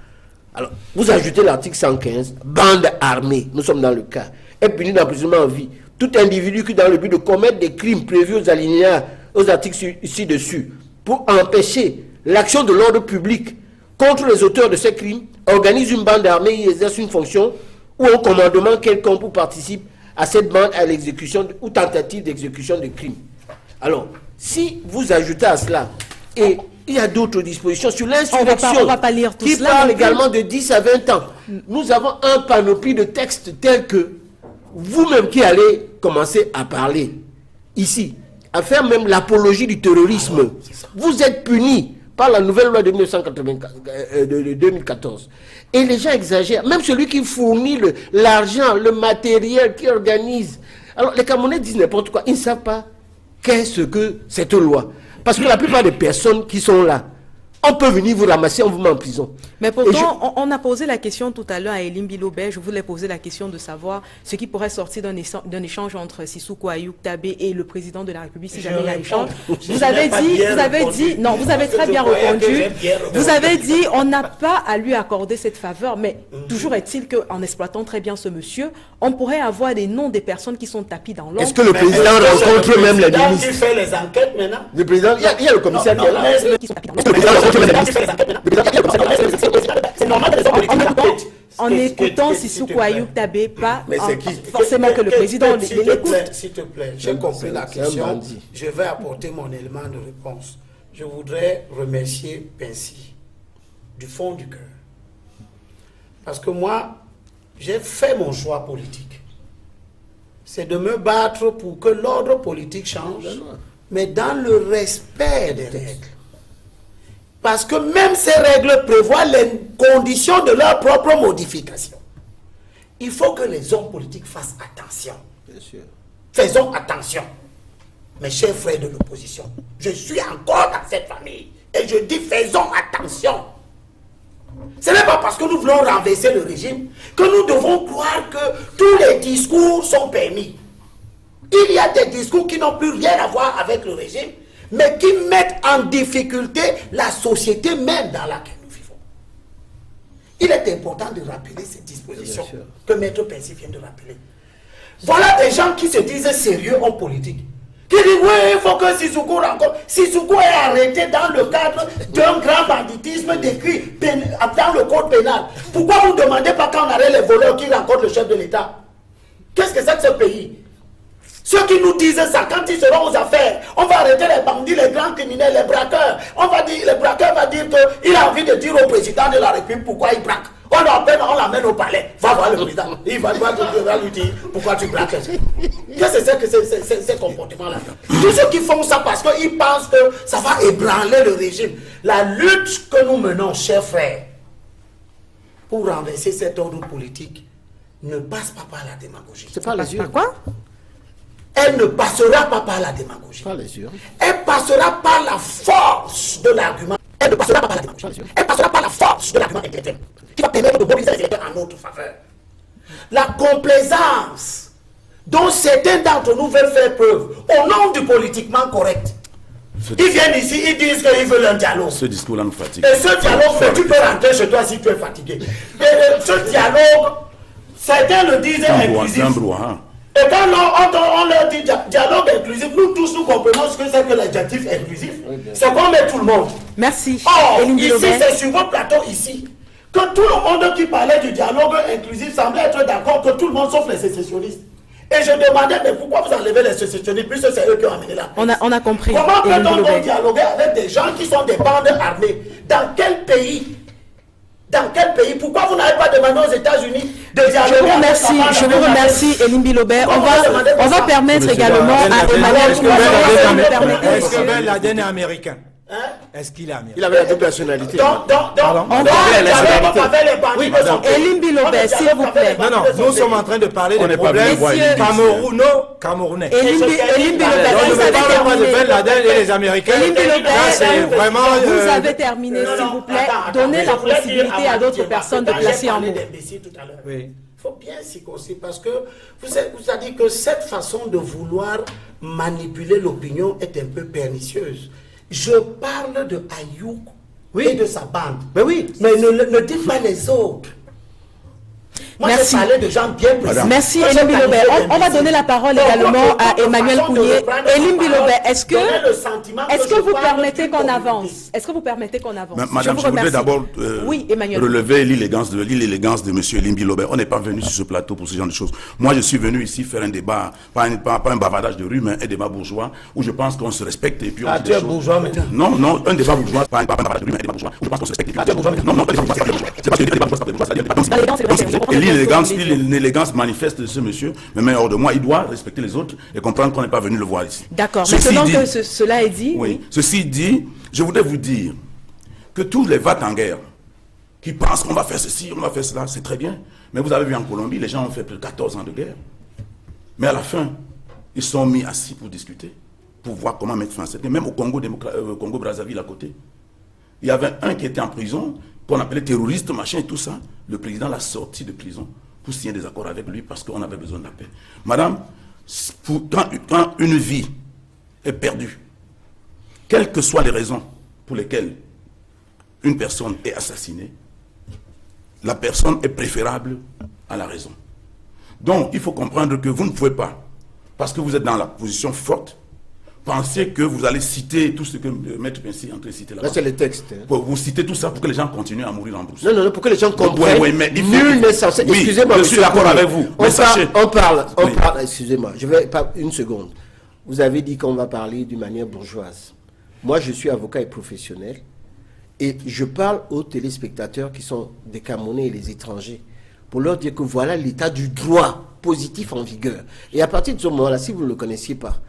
Alors, vous ajoutez l'article 115, bande armée, nous sommes dans le cas, est puni d'emprisonnement à vie. Tout individu qui, dans le but de commettre des crimes prévus aux alinéas, aux articles ci-dessus, pour empêcher l'action de l'ordre public contre les auteurs de ces crimes, organise une bande armée et exerce une fonction ou un commandement quelconque pour participer à cette bande à l'exécution ou tentative d'exécution de crimes. Alors, si vous ajoutez à cela, et il y a d'autres dispositions sur l'insurrection qui parlent également de 10 à 20 ans, nous avons un panoplie de textes tels que vous-même qui allez commencer à parler ici, à faire même l'apologie du terrorisme, vous êtes punis par la nouvelle loi de 2014. Et les gens exagèrent. Même celui qui fournit l'argent, le matériel, qui organise. Alors, les Camerounais disent n'importe quoi. Ils ne savent pas qu'est-ce que cette loi. Parce que la plupart des personnes qui sont là, on peut venir vous ramasser, on vous met en prison. Mais pourtant, on a posé la question tout à l'heure à Elimbi Lobert. Je voulais poser la question de savoir ce qui pourrait sortir d'un échange entre Sissoko Ayuk Tabé et le président de la République si jamais il y a échange. Vous avez très bien répondu. Vous avez dit, on n'a pas à lui accorder cette faveur, mais toujours est-il qu'en exploitant très bien ce monsieur, on pourrait avoir des noms des personnes qui sont tapis dans l'ombre. Est-ce que le président rencontre même les ministres? Qui fait les enquêtes maintenant? Le président, il y a le commissaire qui est là. C'est normal que les hommes politiques en écoutant Sissoko Ayuk Tabé, pas forcément que le président l'écoute. S'il te plaît, j'ai compris la question. Je vais apporter mon élément de réponse. Je voudrais remercier Pensi du fond du cœur. Parce que moi, j'ai fait mon choix politique. C'est de me battre pour que l'ordre politique change, mais dans le respect des règles. Parce que même ces règles prévoient les conditions de leur propre modification. Il faut que les hommes politiques fassent attention. Bien sûr. Faisons attention. Mes chers frères de l'opposition, je suis encore dans cette famille. Et je dis faisons attention. Ce n'est pas parce que nous voulons renverser le régime que nous devons croire que tous les discours sont permis. Il y a des discours qui n'ont plus rien à voir avec le régime, mais qui mettent en difficulté la société même dans laquelle nous vivons. Il est important de rappeler ces dispositions que Maître Pensi vient de rappeler. Voilà des gens qui se disent sérieux en politique, qui disent oui, il faut que Sissoko rencontre. Sissoko est arrêté dans le cadre d'un grand banditisme décrit dans le code pénal. Pourquoi vous ne demandez pas quand on arrête les voleurs qui rencontrent le chef de l'État? Qu'est-ce que c'est que ce pays? Ceux qui nous disent ça, quand ils seront aux affaires, on va arrêter les bandits, les grands criminels, les braqueurs. Le braqueur va dire qu'il a envie de dire au président de la République pourquoi il braque. On l'amène au palais, va voir le président. Il va lui dire pourquoi tu braques. Qu'est-ce que c'est que ce comportement-là? Tous ceux qui font ça parce qu'ils pensent que ça va ébranler le régime. La lutte que nous menons, chers frères, pour renverser cet ordre politique, ne passe pas par la démagogie. C'est pas les yeux. Quoi? Elle ne passera pas par la démagogie. Pas les yeux. Elle passera par la force de l'argument. Elle ne passera pas par la démagogie. Elle passera par la force de l'argument intellectuel qui va permettre de mobiliser les électeurs en notre faveur. La complaisance dont certains d'entre nous veulent faire preuve au nom du politiquement correct. Ils viennent ici, ils disent qu'ils veulent un dialogue. Ce discours-là nous fatigue. Et ce dialogue, tu peux rentrer chez toi si tu es fatigué. Et ce dialogue, certains le disent inclusif. Et quand on leur dit dialogue inclusif, nous tous nous comprenons ce que c'est que l'adjectif inclusif. C'est qu'on met tout le monde. Merci. Or, ici, c'est sur votre plateau ici, que tout le monde qui parlait du dialogue inclusif semblait être d'accord que tout le monde sauf les sécessionnistes. Et je demandais, mais pourquoi vous enlevez les sécessionnistes puisque c'est eux qui ont amené la crise? On a compris. Comment peut-on dialoguer avec des gens qui sont des bandes armées? Dans quel pays? Dans quel pays? Pourquoi vous n'avez pas demandé aux États-Unis de dialoguer? Je vous remercie, Elimbi Lobert. On va permettre également à Emmanuel. Est-ce que Ben Laden est américain? Est-ce qu'il est américain? Il avait la double nationalité. Elimbi Lobert, s'il vous plaît. Non, nous sommes en train de parler des problèmes camerounais. Elimbi Lobert, vous avez terminé. De Ben Laden et les Américains. C'est vraiment. Vous avez terminé, s'il vous plaît. Donnez la possibilité à d'autres personnes de placer un mot. Oui. Il faut bien s'y conseiller parce que vous avez dit que cette façon de vouloir manipuler l'opinion est un peu pernicieuse. Je parle de Ayouk et de sa bande. Mais oui. Mais ne dites pas les autres. Moi, Merci. j'ai parlé de gens bien précis. Merci, Moi, Elim j'ai Bilobé. qualifié On va d'imbéciles. donner la parole Donc, également à votre Emmanuel façon de Kounié. reprendre la Elim parole Bilobé, est-ce donnait que le sentiment est-ce que je vous parle permettez du qu'on avance? communisme. Est-ce que vous permettez qu'on avance? Madame, je voudrais remercie. d'abord Oui, Emmanuel. relever l'élégance de M. Elim Bilobé. On n'est pas venu sur ce plateau pour ce genre de choses. Moi, je suis venu ici faire un débat, pas un bavardage de rue, mais un débat bourgeois, où je pense qu'on se respecte et puis on dit tu des es choses. bourgeois maintenant. Non, un débat bourgeois, pas un bavardage de rue, mais un débat bourgeois, où je pense qu'on se respecte et puis on dit des choses. Non, un débat bourgeois, c'est pas un débat bourgeois, c'est un débat bourgeois. Et l'élégance manifeste de ce monsieur, mais hors de moi, il doit respecter les autres et comprendre qu'on n'est pas venu le voir ici. D'accord. Ceci Maintenant dit- que cela est dit, Oui. Ceci dit, je voudrais vous dire que tous les va-t-en-guerre qui pensent qu'on va faire ceci, on va faire cela, c'est très bien. Mais vous avez vu en Colombie, les gens ont fait plus de 14 ans de guerre. Mais à la fin, ils sont mis assis pour discuter, pour voir comment mettre fin à cette guerre. Même au Congo Brazzaville à côté. Il y avait un qui était en prison, qu'on appelait terroriste, machin et tout ça. Le président l'a sorti de prison pour signer des accords avec lui parce qu'on avait besoin de la paix. Madame, quand une vie est perdue, quelles que soient les raisons pour lesquelles une personne est assassinée, la personne est préférable à la raison. Donc, il faut comprendre que vous ne pouvez pas, parce que vous êtes dans la position forte, penser que vous allez citer tout ce que Maître Pensy est en train de citer là-bas. Là, c'est le texte. Vous citez tout ça pour que les gens continuent à mourir en brousse. Non, pour que les gens comprennent. Oui, mais il faut- Nul n'est censé. Oui, Excusez-moi, je suis monsieur d'accord Kounié. avec vous, On mais parle, sachez- on parle, Oui. excusez-moi, je vais pas une seconde. Vous avez dit qu'on va parler d'une manière bourgeoise. Moi, je suis avocat et professionnel. Et je parle aux téléspectateurs qui sont des Camerounais et les étrangers pour leur dire que voilà l'état du droit positif en vigueur. Et à partir de ce moment-là, si vous ne le connaissiez pas,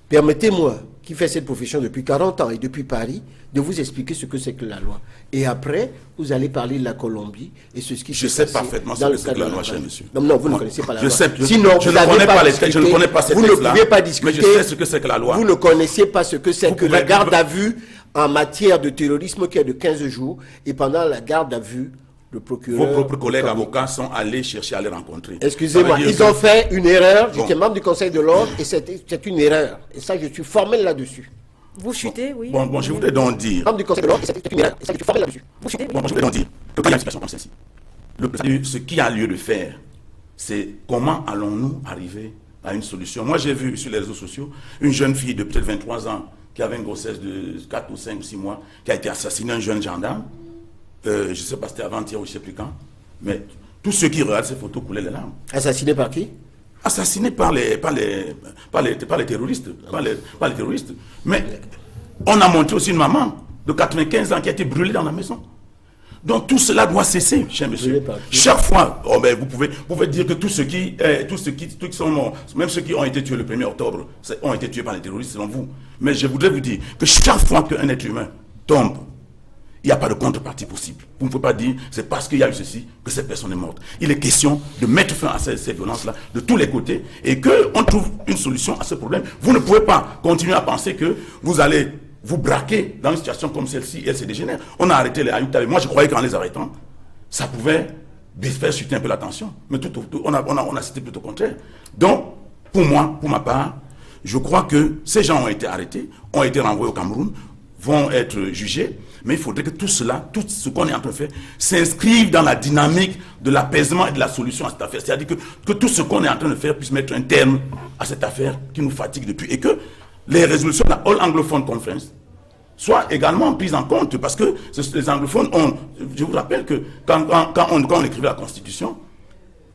permettez-moi, qui fait cette profession depuis 40 ans et depuis Paris, de vous expliquer ce que c'est que la loi. Et après, vous allez parler de la Colombie et ce qui Je s'est sais passé parfaitement ce dans que le c'est cadre que la de loi, Paris. cher monsieur. Non, vous ne Moi, connaissez pas la je loi. sais, Sinon, je vous ne n'avez connais pas les discuté, textes, je ne connais pas ces vous ne textes-là, pouviez pas mais discuter. je sais ce que c'est que la loi. Vous ne connaissiez pas ce que c'est Vous que pouvez- la garde à vue en matière de terrorisme qui est de 15 jours. Et pendant la garde à vue, le procureur... Vos propres collègues avocats sont allés chercher à les rencontrer. Excusez-moi, Ça veut dire ils que- ont fait une erreur. Bon. J'étais membre du Conseil de l'ordre et c'est une erreur. Et ça, je suis formel là-dessus. Vous chutez, oui. Bon, je voudrais donc dire... Membre du Conseil de l'ordre et c'est une erreur. Et ça, je suis formel là-dessus. Vous chutez, oui. Bon, je voudrais donc dire que quand il y a une situation comme celle-ci, ce qui a lieu de faire, c'est comment allons-nous arriver à une solution. Moi, j'ai vu sur les réseaux sociaux une jeune fille de peut-être 23 ans qui avait une grossesse de 4 ou 5 ou 6 mois, qui a été assassinée, un jeune gendarme. Je ne sais pas si c'était avant-hier ou je ne sais plus quand, mais tous ceux qui regardent ces photos coulaient les larmes. Assassiné par qui? Assassiné par les terroristes. Par les terroristes. Mais on a montré aussi une maman de 95 ans qui a été brûlée dans la maison. Donc tout cela doit cesser, cher monsieur. Chaque fois, vous pouvez dire que tous ceux qui sont morts, même ceux qui ont été tués le 1er octobre, ont été tués par les terroristes selon vous. Mais je voudrais vous dire que chaque fois qu'un être humain tombe, il n'y a pas de contrepartie possible. Vous ne pouvez pas dire c'est parce qu'il y a eu ceci que cette personne est morte. Il est question de mettre fin à ces violences-là de tous les côtés et qu'on trouve une solution à ce problème. Vous ne pouvez pas continuer à penser que vous allez vous braquer dans une situation comme celle-ci et elle se dégénère. On a arrêté les Ayoub. Moi, je croyais qu'en les arrêtant, ça pouvait faire chuter un peu la tension. Mais on a cité plutôt le contraire. Donc, pour moi, pour ma part, je crois que ces gens ont été arrêtés, ont été renvoyés au Cameroun, vont être jugés, mais il faudrait que tout cela, tout ce qu'on est en train de faire, s'inscrive dans la dynamique de l'apaisement et de la solution à cette affaire. C'est-à-dire que tout ce qu'on est en train de faire puisse mettre un terme à cette affaire qui nous fatigue depuis et que les résolutions de la All Anglophone Conference soient également prises en compte parce que les anglophones ont... Je vous rappelle que quand on écrivait la Constitution,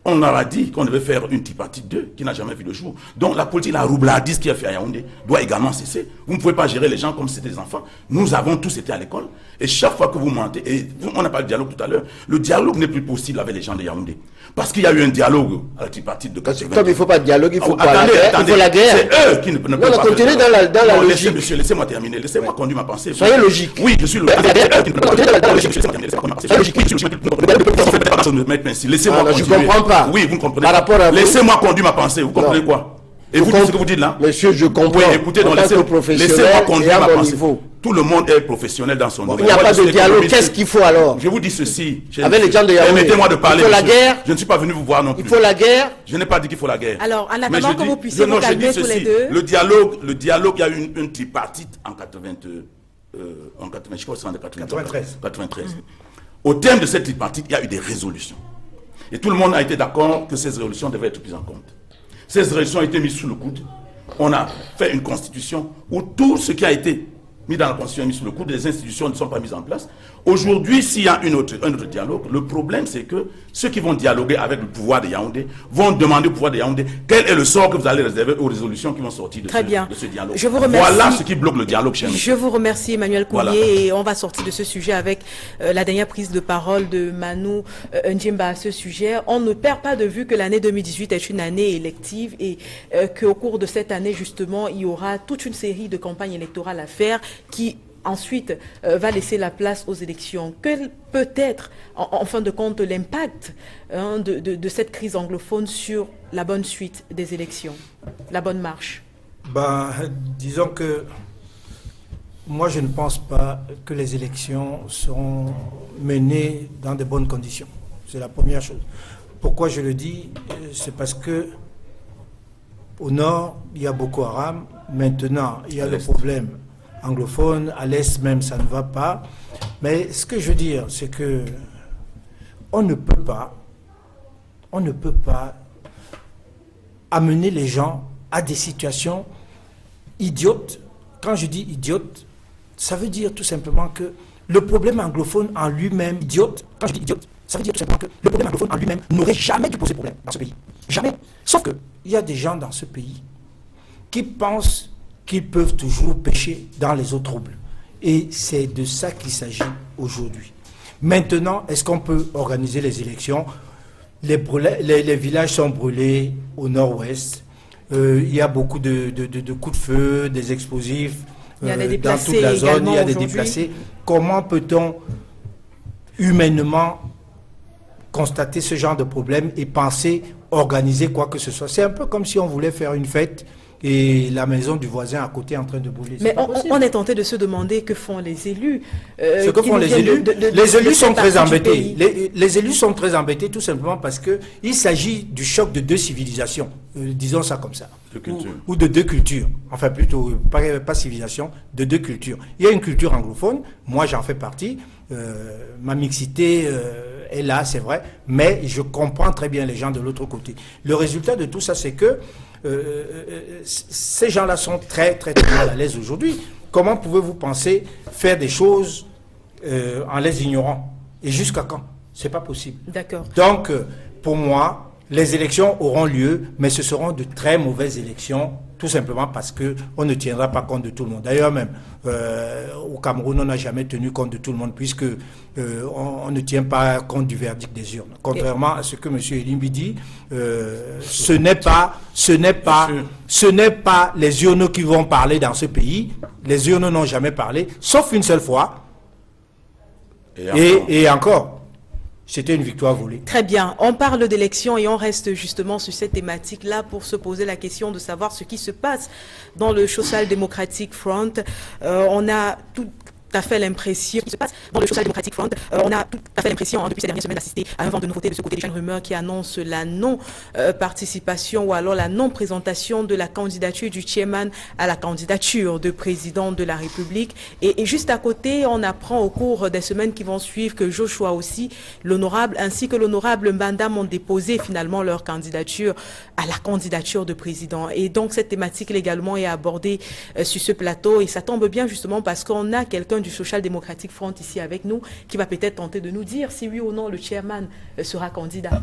on leur a dit qu'on devait faire une tripartite 2 qui n'a jamais vu le jour. Donc la politique, la roublardise qui a fait à Yaoundé doit également cesser. Vous ne pouvez pas gérer les gens comme si c'était des enfants. Nous avons tous été à l'école. Et chaque fois que vous mentez, et on a parlé de dialogue tout à l'heure, le dialogue n'est plus possible avec les gens de Yaoundé. Parce qu'il y a eu un dialogue à la tripartite de 80. Comme il ne faut pas de dialogue, il faut pas Attendez, la guerre. Il faut la guerre. C'est eux qui ne peuvent pas faire continuez le dans la dialogue. Non, logique. Monsieur, laissez-moi terminer. Laissez-moi conduire ma pensée. Soyez logique. Oui, je suis logique. Laissez-moi Je continuer. comprends pas. Oui, vous ne comprenez Par pas. rapport à vous. Laissez-moi conduire ma pensée. Vous comprenez quoi? Et vous dites ce que vous dites là? Monsieur, je comprends. Oui, écoutez, en donc tant que laissez-moi professionnel et conduire à ma mon pensée. niveau. tout le monde est professionnel dans son domaine. Il n'y a pas de dialogue. Qu'est-ce qu'il faut alors? Je vous dis ceci. Avec les gens de Yaoundé. Permettez-moi de parler. Il faut la guerre. Je ne suis pas venu vous voir non plus. Il faut la guerre. Je n'ai pas dit qu'il faut la guerre. Alors, en attendant que vous puissiez vous calmer tous les deux. Le dialogue, il y a eu une tripartite en 93. Au terme de cette tripartite, il y a eu des résolutions. Et tout le monde a été d'accord que ces résolutions devaient être prises en compte. Ces résolutions ont été mises sous le coude. On a fait une constitution où tout ce qui a été mis dans la constitution est mis sous le coude, les institutions ne sont pas mises en place. Aujourd'hui, s'il y a un autre dialogue, le problème c'est que ceux qui vont dialoguer avec le pouvoir de Yaoundé vont demander au pouvoir de Yaoundé quel est le sort que vous allez réserver aux résolutions qui vont sortir de ce dialogue. Je vous remercie. Voilà ce qui bloque le dialogue chez nous. Je vous remercie Emmanuel Kounié et on va sortir de ce sujet avec la dernière prise de parole de Manu Ndjimba à ce sujet. On ne perd pas de vue que l'année 2018 est une année élective et qu'au cours de cette année justement il y aura toute une série de campagnes électorales à faire qui ensuite va laisser la place aux élections. Quel peut être, en fin de compte, l'impact de cette crise anglophone sur la bonne suite des élections, la bonne marche? Disons que moi, je ne pense pas que les élections seront menées dans de bonnes conditions. C'est la première chose. Pourquoi je le dis? C'est parce que au nord, il y a Boko Haram. Maintenant, il y a le problème anglophone, à l'Est même ça ne va pas. Mais ce que je veux dire, c'est que on ne peut pas amener les gens à des situations idiotes. Quand je dis idiote, ça veut dire tout simplement que le problème anglophone en lui-même, quand je dis idiote, ça veut dire tout simplement que le problème anglophone en lui-même n'aurait jamais dû poser problème dans ce pays. Jamais. Sauf que il y a des gens dans ce pays qui pensent qu'ils peuvent toujours pêcher dans les eaux troubles. Et c'est de ça qu'il s'agit aujourd'hui. Maintenant, est-ce qu'on peut organiser les élections? Les villages sont brûlés au nord-ouest. Il y a beaucoup de coups de feu, des explosifs. Il y a des déplacés dans toute la zone, il y a des aujourd'hui. déplacés. Comment peut-on humainement constater ce genre de problème et penser organiser quoi que ce soit? C'est un peu comme si on voulait faire une fête et la maison du voisin à côté est en train de brûler. Mais on est tenté de se demander que font les élus. Ce que font les élus, les élus sont très embêtés. Les élus sont très embêtés tout simplement parce qu'il s'agit du choc de deux civilisations, disons ça comme ça, ou de deux cultures, enfin plutôt, pas civilisation, de deux cultures. Il y a une culture anglophone, moi j'en fais partie, ma mixité est là, c'est vrai, mais je comprends très bien les gens de l'autre côté. Le résultat de tout ça, c'est que ces gens-là sont très mal à l'aise aujourd'hui. Comment pouvez-vous penser faire des choses en les ignorant? Et jusqu'à quand? C'est pas possible. D'accord. Donc, pour moi, les élections auront lieu, mais ce seront de très mauvaises élections, tout simplement parce qu'on ne tiendra pas compte de tout le monde. D'ailleurs même, au Cameroun, on n'a jamais tenu compte de tout le monde, puisque on ne tient pas compte du verdict des urnes. Contrairement à ce que M. Elimbi dit, ce n'est pas les urnes qui vont parler dans ce pays. Les urnes n'ont jamais parlé, sauf une seule fois. Et encore. C'était une victoire volée. Très bien. On parle d'élections et on reste justement sur cette thématique-là pour se poser la question de savoir ce qui se passe dans le Social Democratic Front. On a tout à fait l'impression qui se passe dans le Social Democratic Front. On a tout à fait l'impression depuis ces dernières semaines d'assister à un vent de nouveautés de ce côté. Déjà une rumeur qui annonce la non-participation ou alors la non-présentation de la candidature du chairman à la candidature de président de la République. Et juste à côté, on apprend au cours des semaines qui vont suivre que Joshua aussi, l'honorable, ainsi que l'honorable Mbandam ont déposé finalement leur candidature à la candidature de président. Et donc cette thématique également est abordée sur ce plateau et ça tombe bien justement parce qu'on a quelqu'un du Social Democratic Front ici avec nous qui va peut-être tenter de nous dire si oui ou non le chairman sera candidat.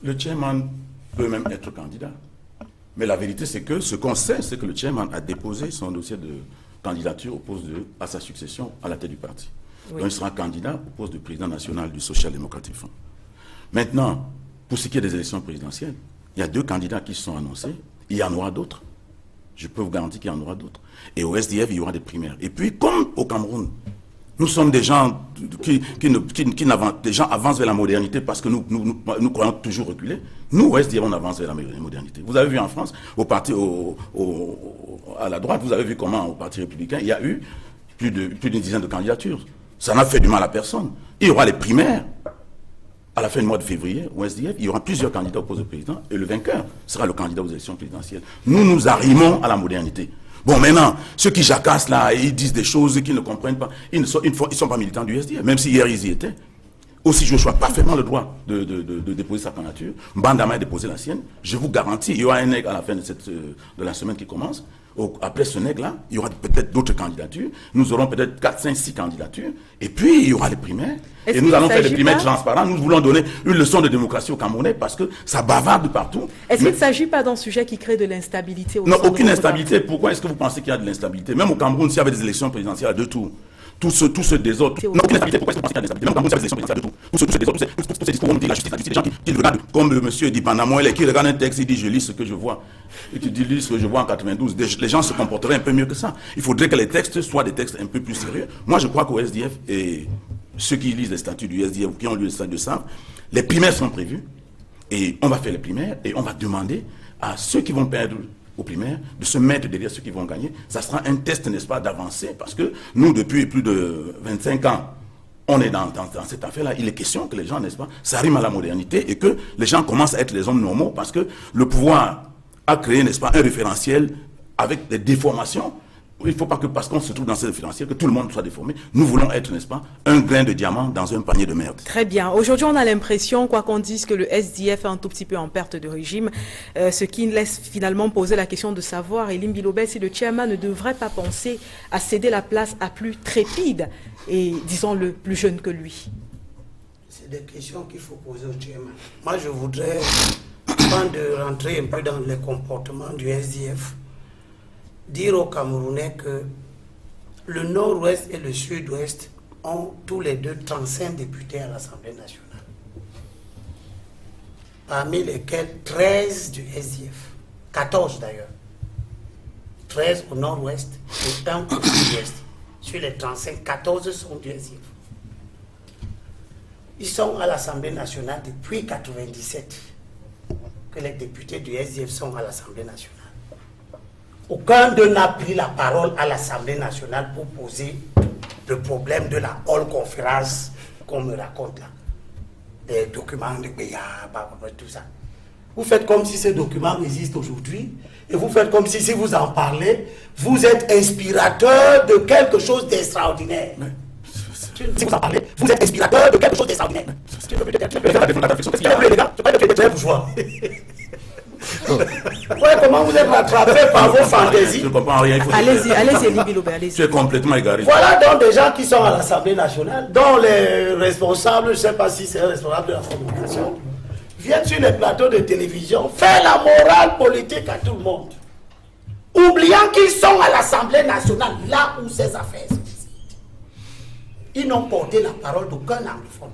Le chairman peut même être candidat. Mais la vérité, c'est que ce qu'on sait, c'est que le chairman a déposé son dossier de candidature au poste à sa succession à la tête du parti. Oui. Donc il sera candidat au poste de président national du Social Democratic Front. Maintenant, pour ce qui est des élections présidentielles, il y a 2 candidats qui sont annoncés. Il y en aura d'autres. Je peux vous garantir qu'il y en aura d'autres. Et au SDF, il y aura des primaires. Et puis, comme au Cameroun, nous sommes des gens des gens avancent vers la modernité parce que nous croyons toujours reculer. Nous, au SDF, on avance vers la modernité. Vous avez vu en France, à la droite, vous avez vu comment au Parti républicain, il y a eu plus d'une dizaine de candidatures. Ça n'a fait du mal à personne. Il y aura les primaires. À la fin du mois de février, au SDF, il y aura plusieurs candidats au poste de président et le vainqueur sera le candidat aux élections présidentielles. Nous arrimons à la modernité. Bon, maintenant, ceux qui jacassent là, ils disent des choses qu'ils ne comprennent pas. Ils ne sont pas militants du SDF, même si hier ils y étaient. Aussi, je choisis parfaitement le droit de déposer sa candidature. Mbandama a déposé la sienne. Je vous garantis, il y aura un nègre à la fin de la semaine qui commence. Après ce nègre-là, il y aura peut-être d'autres candidatures. Nous aurons peut-être 4, 5, 6 candidatures. Et puis, il y aura les primaires. Et nous allons faire des primaires transparents. Nous voulons donner une leçon de démocratie aux Camerounais parce que ça bavarde partout. Est-ce qu'il ne s'agit pas d'un sujet qui crée de l'instabilité au sein de Non, aucune votre instabilité. parti? Pourquoi est-ce que vous pensez qu'il y a de l'instabilité? Même au Cameroun, s'il y avait des élections présidentielles à 2 tours, tout ce désordre. Non, aucune instabilité. Pourquoi est-ce que vous pensez qu'il y a de l'instabilité? Même au Cameroun, s'il y avait des élections présidentielles à 2 tours, tout ce désordre, tous ces discours, on dit la justice, des gens qui regardent, comme le monsieur dit Panama, qui regarde un texte, il dit je lis ce que je vois. Et tu dis lis ce que je vois en 92. Les gens se comporteraient un peu mieux que ça. Il faudrait que les textes soient des textes un peu plus sérieux. Moi, je crois qu'au SDF, et ceux qui lisent les statuts du SDF ou qui ont lu les statuts de ça, les primaires sont prévus. Et on va faire les primaires et on va demander à ceux qui vont perdre aux primaires de se mettre derrière ceux qui vont gagner. Ça sera un test, n'est-ce pas, d'avancer. Parce que nous, depuis plus de 25 ans, on est dans cette affaire-là. Il est question que les gens, n'est-ce pas, s'arriment à la modernité et que les gens commencent à être des hommes normaux parce que le pouvoir a créé, n'est-ce pas, un référentiel avec des déformations. Il ne faut pas que, parce qu'on se trouve dans ce référentiel, que tout le monde soit déformé. Nous voulons être, n'est-ce pas, un grain de diamant dans un panier de merde. Très bien. Aujourd'hui, on a l'impression, quoi qu'on dise, que le SDF est un tout petit peu en perte de régime, ce qui laisse finalement poser la question de savoir, Elim Bilobel, si le chairman ne devrait pas penser à céder la place à plus trépide et, disons-le, plus jeune que lui. C'est des questions qu'il faut poser au chairman. Moi, je voudrais, avant de rentrer un peu dans les comportements du SDF, dire aux Camerounais que le Nord-Ouest et le Sud-Ouest ont tous les deux 35 députés à l'Assemblée nationale. Parmi lesquels 13 du SDF, 14 d'ailleurs. 13 au Nord-Ouest et 1 au Sud-Ouest. Sur les 35, 14 sont du SDF. Ils sont à l'Assemblée nationale depuis 1997 que les députés du SDF sont à l'Assemblée nationale. Aucun d'eux n'a pris la parole à l'Assemblée nationale pour poser le problème de la Hall Conférence qu'on me raconte là. Des documents de Béa, tout ça. Vous faites comme si ces documents existent aujourd'hui et vous faites comme si vous en parlez, vous êtes inspirateur de quelque chose d'extraordinaire. Si vous en parlez, vous êtes inspirateur de quelque chose d'extraordinaire. Tu peux être très bourgeois. Ouais, comment vous êtes rattrapé par vos fantaisies? Je ne comprends rien. Allez-y, Elim Bilobel, allez-y. Tu es complètement égaré. Voilà donc des gens qui sont à l'Assemblée nationale, dont les responsables, je ne sais pas si c'est un responsable de la communication, viennent sur les plateaux de télévision faire la morale politique à tout le monde. Oubliant qu'ils sont à l'Assemblée nationale, là où ces affaires se décident. Ils n'ont porté la parole d'aucun anglophone.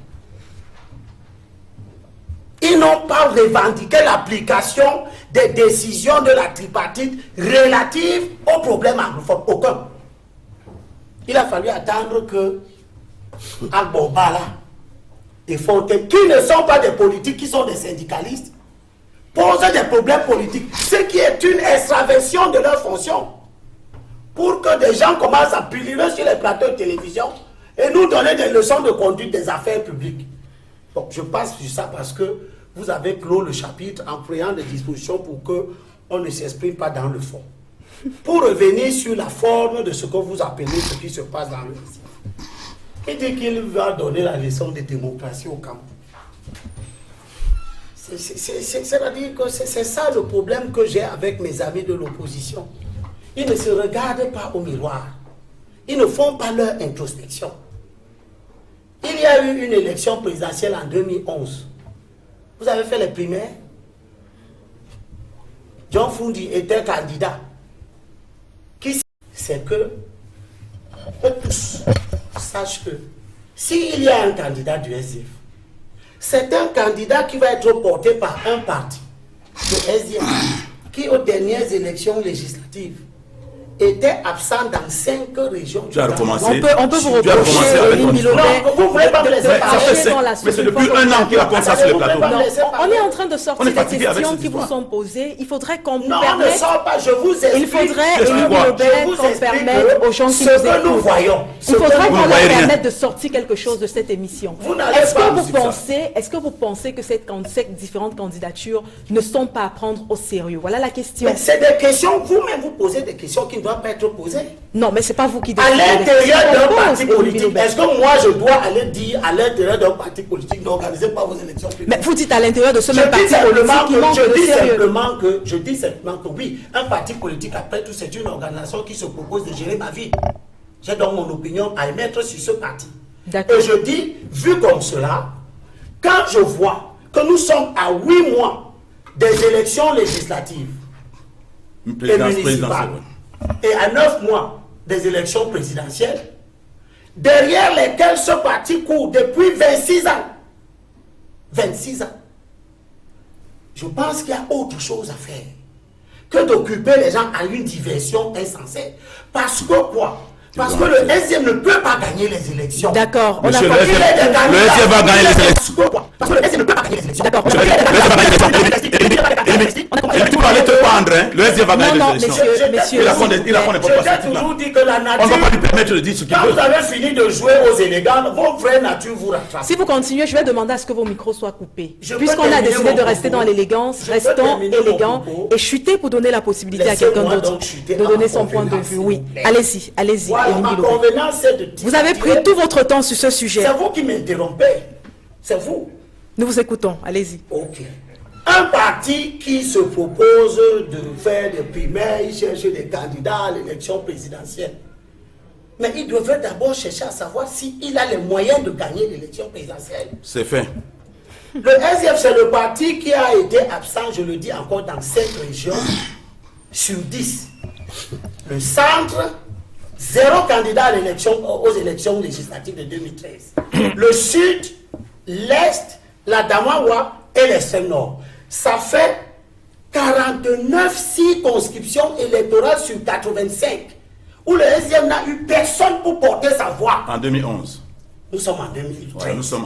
Ils n'ont pas revendiqué l'application des décisions de la tripartite relatives aux problèmes anglophones. Aucun. Il a fallu attendre que Agbobala et Fontaine, qui ne sont pas des politiques, qui sont des syndicalistes, posent des problèmes politiques, ce qui est une extraversion de leur fonction. Pour que des gens commencent à pullulter sur les plateaux de télévision et nous donner des leçons de conduite des affaires publiques. Donc je passe sur ça parce que vous avez clos le chapitre en prenant des dispositions pour qu'on ne s'exprime pas dans le fond. Pour revenir sur la forme de ce que vous appelez ce qui se passe dans le SDF. Il dit qu'il va donner la leçon de démocratie au Cameroun. C'est-à-dire que c'est ça le problème que j'ai avec mes amis de l'opposition. Ils ne se regardent pas au miroir. Ils ne font pas leur introspection. Il y a eu une élection présidentielle en 2011. Vous avez fait les primaires. John Fundi était candidat. C'est que eux tous sachent que s'il y a un candidat du SDF, c'est un candidat qui va être porté par un parti, le SDF, qui aux dernières élections législatives était absent dans 5 régions. Tu as recommencé. On peut vous Tu as reprocher, recommencé avec Elie ton Milobert, Non, vous voulez pas me laisser de parler. parler dans la Mais c'est depuis sous-réforme. 1 an qu'il raconte ça sur le plateau. Pas Non, me laisser on parler. est en train de On sortir est des fatigué avec questions cette qui vous histoire. sont posées. Il faudrait qu'on Non, on ne permette... sort pas, je vous explique. Il faudrait, Je Elie vois. Milobert, Je vous qu'on explique permette aux gens qui ce nous que nous écoutent. voyons. Il faudrait Vous qu'on ne leur voyez rien. permette de sortir quelque chose de cette émission. Vous n'allez Est-ce pas que nous vous dire ça. pensez, que ces différentes candidatures ne sont pas à prendre au sérieux? Voilà la question. Mais c'est des questions, vous-même vous posez des questions qui ne doivent pas être posées. Non, mais c'est pas vous qui À décidez. l'intérieur C'est d'un qu'on parti pose, Elie politique, Milobert. est-ce que moi je dois aller dire à l'intérieur d'un parti politique, n'organisez pas vos élections publiques? Mais vous dites à l'intérieur de ce Je même dis parti politique qui manque de sérieux. je dis simplement que oui, un parti politique, après tout, c'est une organisation qui se propose de gérer ma vie. J'ai donc mon opinion à émettre sur ce parti. D'accord. Et je dis, vu comme cela, quand je vois que nous sommes à 8 mois des élections législatives et municipales Présidentielle. et à 9 mois des élections présidentielles, derrière lesquelles ce parti court depuis 26 ans. 26 ans. Je pense qu'il y a autre chose à faire que d'occuper les gens à une diversion insensée. Parce que quoi? Parce que le SDF ne peut pas gagner les élections. D'accord, on a Monsieur, compris. le SDF va gagner les élections. Parce que le SDF ne peut pas gagner les élections. D'accord, on a Le compris. SDF va gagner les élections. Et tu parlais de pas, André. Le SDF va gagner Non, les élections. messieurs. Il a qu'on n'est pas Je t'ai là. toujours dit que la On ne va pas lui nature, permettre de dire ce qu'il quand veut. vous avez fini de jouer aux élégants, vos vraies natures vous rattrapent. Si vous continuez, je vais demander à ce que vos micros soient coupés. Je peux Puisqu'on a terminer décidé mon de rester propos. dans l'élégance, Je peux restons terminer mon élégants propos. et chuter pour donner la possibilité à quelqu'un Laissez-moi d'autre donc chuter de en donner son point de convenance, vue. s'il Oui, vous plaît. allez-y, Voilà, Elie ma Milobert. convenance, c'est de Vous avez pris tout votre temps sur ce sujet. C'est vous qui m'interrompez. C'est vous. Nous vous écoutons, allez-y. Ok. Un parti qui se propose de faire des primaires, il cherche des candidats à l'élection présidentielle. Mais il devrait d'abord chercher à savoir s'il a les moyens de gagner l'élection présidentielle. C'est fait. Le SDF, c'est le parti qui a été absent, je le dis encore, dans 5 régions sur 10. Le centre, 0 candidat à aux élections législatives de 2013. Le sud, l'est, la Damawa et l'extrême nord. Ça fait 49 circonscriptions électorales sur 85 où le SDF n'a eu personne pour porter sa voix. En 2011. Nous sommes en 2013. Ouais, nous sommes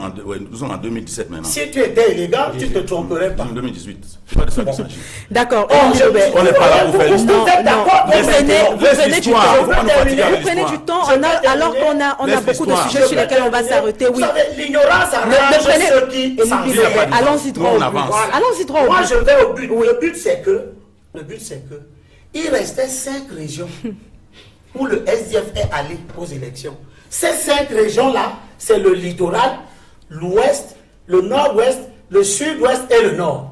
en 2017 maintenant. Si tu étais élégant, tu ne te tromperais pas. En 2018. C'est pas de ça qu'il s'agit. D'accord, Oh, Elie Milobert. On n'est pas là pour faire Vous Non, êtes d'accord non, pour vous prenez Laisse du l'histoire. temps. Faut pas nous fatiguer avec Vous prenez l'histoire. du temps, Je vais alors qu'on a Laisse beaucoup de l'histoire. sujets sur lesquels on va s'arrêter. Oui. Vous savez, l'ignorance Ne arrange prenez- ceux qui Elie s'en Milobert, viennent. allons-y droit Nous, au on but. avance. Allons-y droit au Moi, but. je vais au but. Oui. Le but, c'est que il restait 5 régions où le SDF est allé aux élections. Ces 5 régions-là, c'est le littoral, l'ouest, le nord-ouest, le sud-ouest et le nord.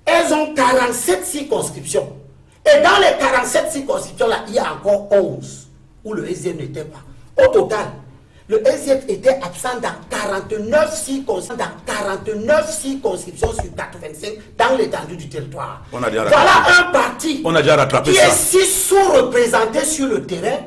Elles ont 47 circonscriptions. Et dans les 47 circonscriptions-là, il y a encore 11 où le SDF n'était pas. Au total, le SDF était absent dans 49 circonscriptions sur 85 dans l'étendue du territoire. On a déjà Voilà rattrapé. un parti On a déjà rattrapé qui ça. est si sous-représenté sur le terrain,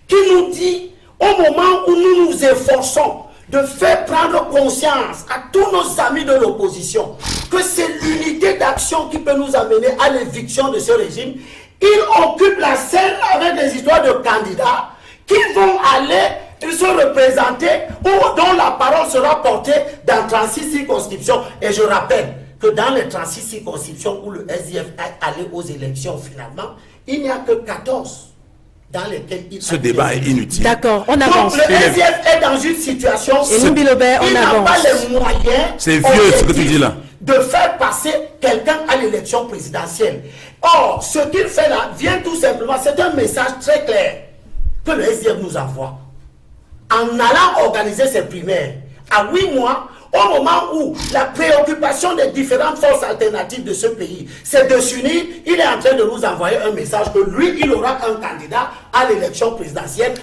qui nous dit, au moment où nous nous efforçons de faire prendre conscience à tous nos amis de l'opposition que c'est l'unité d'action qui peut nous amener à l'éviction de ce régime, ils occupent la scène avec des histoires de candidats qui vont aller se représenter ou dont la parole sera portée dans 36 circonscriptions. Et je rappelle que dans les 36 circonscriptions où le SDF est allé aux élections finalement, il n'y a que 14 dans lesquelles il Ce débat est inutile. D'accord, on Donc avance. le SDF est dans une situation Elie Milobert, on il n'a avance. pas les moyens C'est vieux ce que tu dis là. de faire passer quelqu'un à l'élection présidentielle. Or, ce qu'il fait là vient tout simplement, c'est un message très clair que le SDF nous envoie. En allant organiser ses primaires à 8 mois, au moment où la préoccupation des différentes forces alternatives de ce pays, c'est de s'unir, il est en train de nous envoyer un message que lui, il aura un candidat à l'élection présidentielle.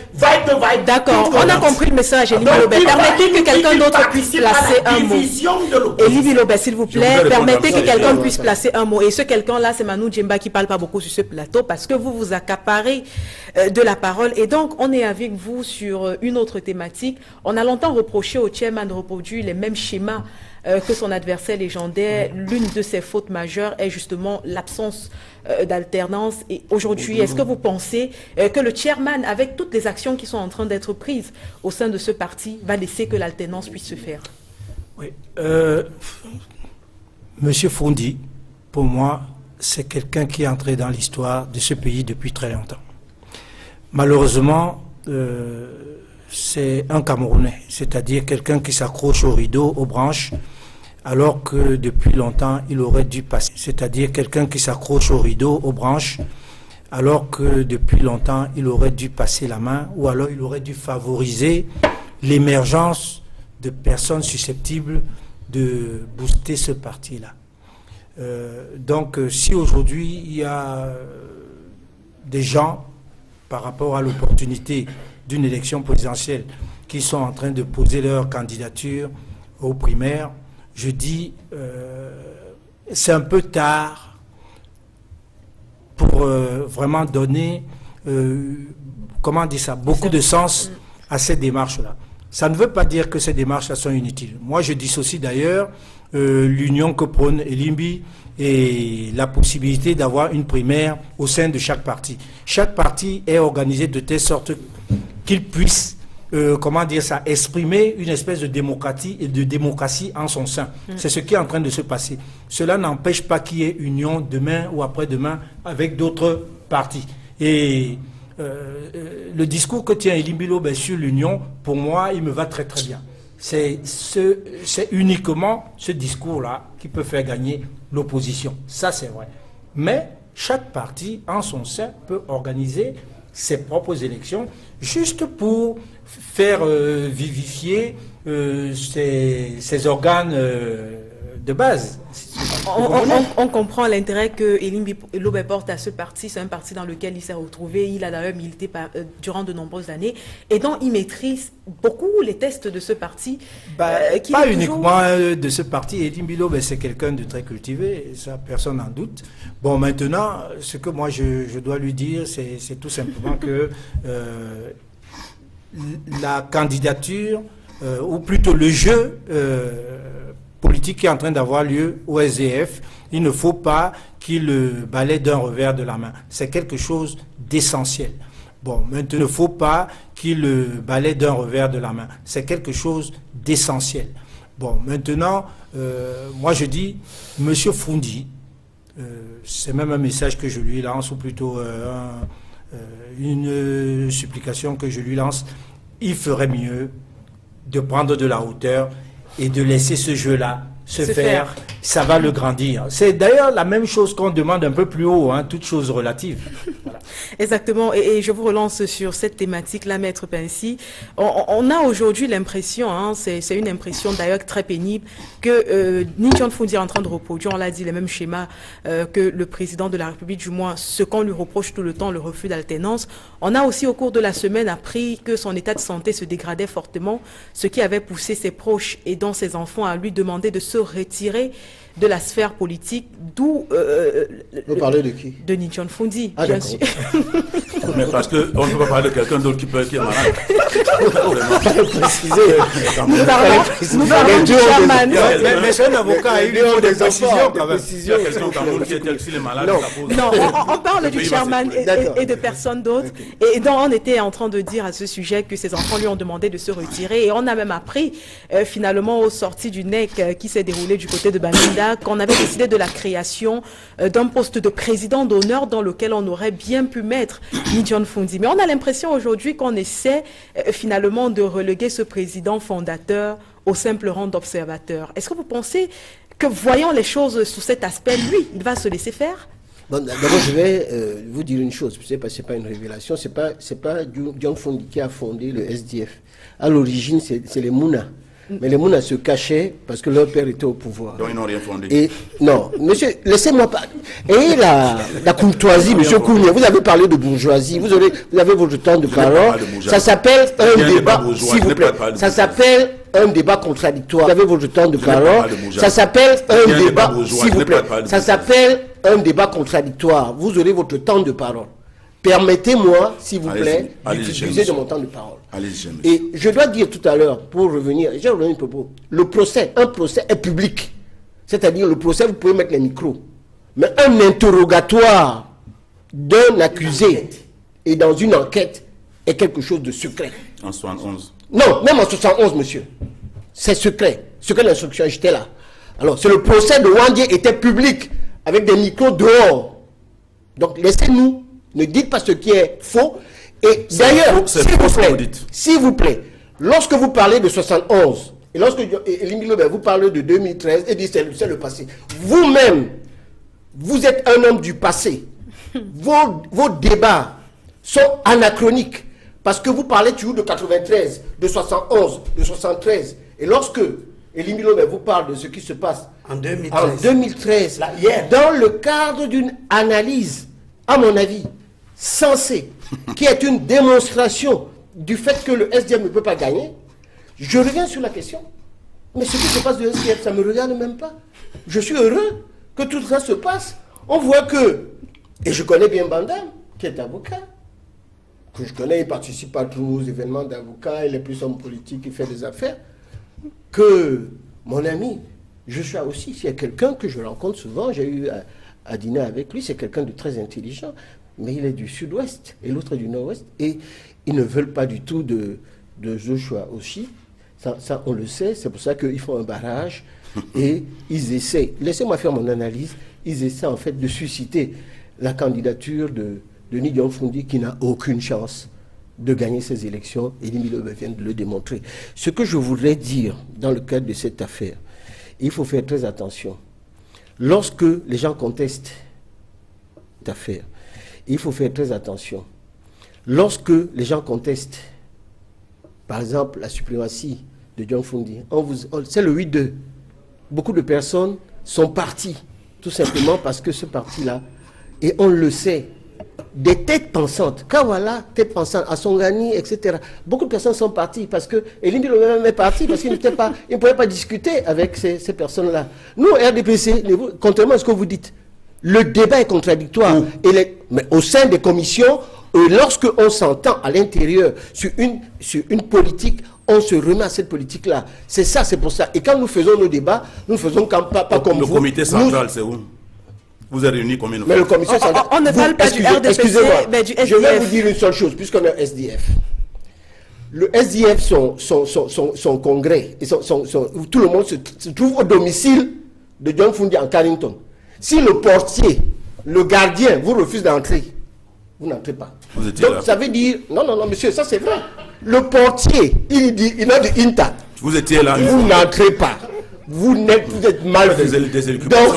D'accord, on a compris le message, Elie Donc, Milobert. il Permettez que il quelqu'un d'autre puisse participe à placer la un mot. division de l'opposition. Elie Milobert, s'il vous plaît, voudrais répondre permettez à que ça. quelqu'un puisse placer un mot. Et ce quelqu'un-là, c'est Manu Djemba qui parle pas beaucoup sur ce plateau parce que vous vous accaparez de la parole. Et donc, on est avec vous sur une autre thématique. On a longtemps reproché au chairman de reproduire les mêmes schéma que son adversaire légendaire. L'une de ses fautes majeures est justement l'absence d'alternance. Et aujourd'hui, est-ce que vous pensez que le chairman, avec toutes les actions qui sont en train d'être prises au sein de ce parti, va laisser que l'alternance puisse se faire? Oui. Monsieur Fondi, pour moi, c'est quelqu'un qui est entré dans l'histoire de ce pays depuis très longtemps. Malheureusement, c'est un Camerounais, c'est-à-dire quelqu'un qui s'accroche au rideau, aux branches, alors que depuis longtemps, il aurait dû passer. C'est-à-dire quelqu'un qui s'accroche au rideau, aux branches, alors que depuis longtemps, il aurait dû passer la main, ou alors il aurait dû favoriser l'émergence de personnes susceptibles de booster ce parti-là. Donc, si aujourd'hui, il y a des gens, par rapport à l'opportunité d'une élection présidentielle, qui sont en train de poser leur candidature aux primaires, je dis, c'est un peu tard pour vraiment donner, comment dire ça, beaucoup de sens à ces démarches-là. Ça ne veut pas dire que ces démarches-là sont inutiles. Moi, je dissocie d'ailleurs l'union que prône Elimbi et la possibilité d'avoir une primaire au sein de chaque parti. Chaque parti est organisé de telle sorte qu'il puisse, comment dire ça, exprimer une espèce de démocratie en son sein. C'est ce qui est en train de se passer. Cela n'empêche pas qu'il y ait union demain ou après-demain avec d'autres partis. Et le discours que tient Elimbi Lobé sur l'union, pour moi, il me va très très bien. C'est uniquement ce discours-là qui peut faire gagner l'opposition. Ça, c'est vrai. Mais chaque parti, en son sein, peut organiser ses propres élections juste pour faire vivifier ses organes de base. On comprend l'intérêt que Elimbi Lobé porte à ce parti. C'est un parti dans lequel il s'est retrouvé. Il a d'ailleurs milité durant de nombreuses années. Et donc, il maîtrise beaucoup les tests de ce parti. Pas uniquement de ce parti. Elimbi Lobé, c'est quelqu'un de très cultivé. Ça, personne n'en doute. Bon, maintenant, ce que moi, je dois lui dire, c'est tout simplement que la candidature, ou plutôt le jeu politique qui est en train d'avoir lieu au SDF, il ne faut pas qu'il le balaie d'un revers de la main. C'est quelque chose d'essentiel. Bon, maintenant, il ne faut pas qu'il le balaie d'un revers de la main. C'est quelque chose d'essentiel. Bon, maintenant, moi je dis, Monsieur Fondi, c'est même un message que je lui lance, ou plutôt une supplication que je lui lance, il ferait mieux de prendre de la hauteur et de laisser ce jeu-là se faire. Ça va le grandir. C'est d'ailleurs la même chose qu'on demande un peu plus haut, hein, toutes choses relatives. Voilà. Exactement, et je vous relance sur cette thématique-là, Maître Pensy. On a aujourd'hui l'impression, hein, c'est une impression d'ailleurs très pénible, que Nigel Fondi est en train de reproduire, on l'a dit, les mêmes schémas que le président de la République, du moins ce qu'on lui reproche tout le temps, le refus d'alternance. On a aussi au cours de la semaine appris que son état de santé se dégradait fortement, ce qui avait poussé ses proches et dont ses enfants à lui demander de se retirer de la sphère politique, d'où... Vous parlez de qui? De Nigel Fondi, bien sûr. Mais parce qu'on ne peut pas parler de quelqu'un d'autre qui est malade. Nous parlons du chairman. Mais c'est un avocat, il faut des précisions quand même. Il y a quelqu'un au Cameroun qui est malade. Non, on parle du chairman et de personnes d'autres. Et donc, on était en train de dire à ce sujet que ses enfants lui ont demandé de se retirer. Et on a même appris, finalement, aux sorties du NEC qui s'est déroulé du côté de Bamenda, qu'on avait décidé de la création d'un poste de président d'honneur dans lequel on aurait bien pu mettre Nigel Fondi. Mais on a l'impression aujourd'hui qu'on essaie finalement de reléguer ce président fondateur au simple rang d'observateur. Est-ce que vous pensez que, voyant les choses sous cet aspect, lui, il va se laisser faire? Bon, d'abord, je vais vous dire une chose. Ce n'est pas une révélation. C'est pas Nigel Fondi qui a fondé le SDF. À l'origine, c'est les Mouna. Mais les Mouna se cachaient parce que leur père était au pouvoir. Donc ils n'ont rien fondé. Et non, monsieur, laissez-moi pas. Et la courtoisie, monsieur Kournier, vous avez parlé de bourgeoisie, vous avez votre temps de parole. Ça s'appelle un débat, s'il vous plaît. Ça s'appelle un débat contradictoire. Vous avez votre temps de parole. Ça s'appelle un débat, s'il vous plaît. Ça s'appelle un débat contradictoire. Vous aurez votre temps de parole. Permettez-moi, s'il vous plaît, allez-y, d'utiliser de mon temps de parole. Allez-y, monsieur. Et je dois dire tout à l'heure, pour revenir, j'ai revenu un propos, un procès est public. C'est-à-dire, le procès, vous pouvez mettre les micros. Mais un interrogatoire d'un accusé et dans une enquête est quelque chose de secret. En 71. Non, même en 71, monsieur. C'est secret. Secret d'instruction, j'étais là. Alors, c'est le procès de Wandié était public, avec des micros dehors. Donc, laissez-nous, ne dites pas ce qui est faux. Et d'ailleurs, s'il vous plaît, lorsque vous parlez de 71, et lorsque Elie Milo vous parlez de 2013, et dit c'est le passé, vous-même, vous êtes un homme du passé. Vos débats sont anachroniques. Parce que vous parlez toujours de 93, de 71, de 73. Et lorsque Elie Milo vous parle de ce qui se passe en 2013 là, dans le cadre d'une analyse, à mon avis, sensée, qui est une démonstration du fait que le SDF ne peut pas gagner, je reviens sur la question. Mais ce qui se passe de SDF, ça ne me regarde même pas. Je suis heureux que tout ça se passe. On voit que, et je connais bien Bandam, qui est avocat, que je connais, il ne participe pas trop aux événements d'avocats, il est plus homme politique, il fait des affaires, que mon ami Joshua aussi, c'est quelqu'un que je rencontre souvent, j'ai eu à dîner avec lui, c'est quelqu'un de très intelligent, mais il est du sud-ouest et l'autre est du nord-ouest, et ils ne veulent pas du tout de Joshua aussi. Ça, on le sait, c'est pour ça qu'ils font un barrage et ils essaient, laissez-moi faire mon analyse, ils essaient en fait de susciter la candidature de Denis Dion-Phoundie qui n'a aucune chance de gagner ces élections. Elie Milo vient de le démontrer. Ce que je voudrais dire dans le cadre de cette affaire, il faut faire très attention. Lorsque les gens contestent cette affaire, il faut faire très attention. Lorsque les gens contestent, par exemple, la suprématie de Dion-Phoundie, c'est le 8-2. Beaucoup de personnes sont parties, tout simplement parce que ce parti-là, et on le sait, des têtes pensantes, Kawala, tête pensante, Asongani, etc. Beaucoup de personnes sont parties parce que Elie Milo même est parti parce qu'il ne pouvait pas discuter avec ces personnes-là. Nous, RDPC, contrairement à ce que vous dites, le débat est contradictoire. Mais au sein des commissions, lorsque on s'entend à l'intérieur sur une politique, on se remet à cette politique-là. C'est ça, c'est pour ça. Et quand nous faisons nos débats, nous ne faisons pas comme vous. Le comité central, c'est où? Vous êtes réunis combien de fois? Mais le comité central... On ne parle pas du RDPC, mais du SDF. Je vais vous dire une seule chose, puisqu'on est SDF. Le SDF, son congrès, et tout le monde se trouve au domicile de Dion-Phoundie en Carrington. Si le portier, le gardien, vous refuse d'entrer, vous n'entrez pas. Donc ça veut dire... Non, monsieur, ça c'est vrai. Le portier, il a de INTA. Vous étiez là. Vous n'entrez pas. Vous êtes mal vu. Donc,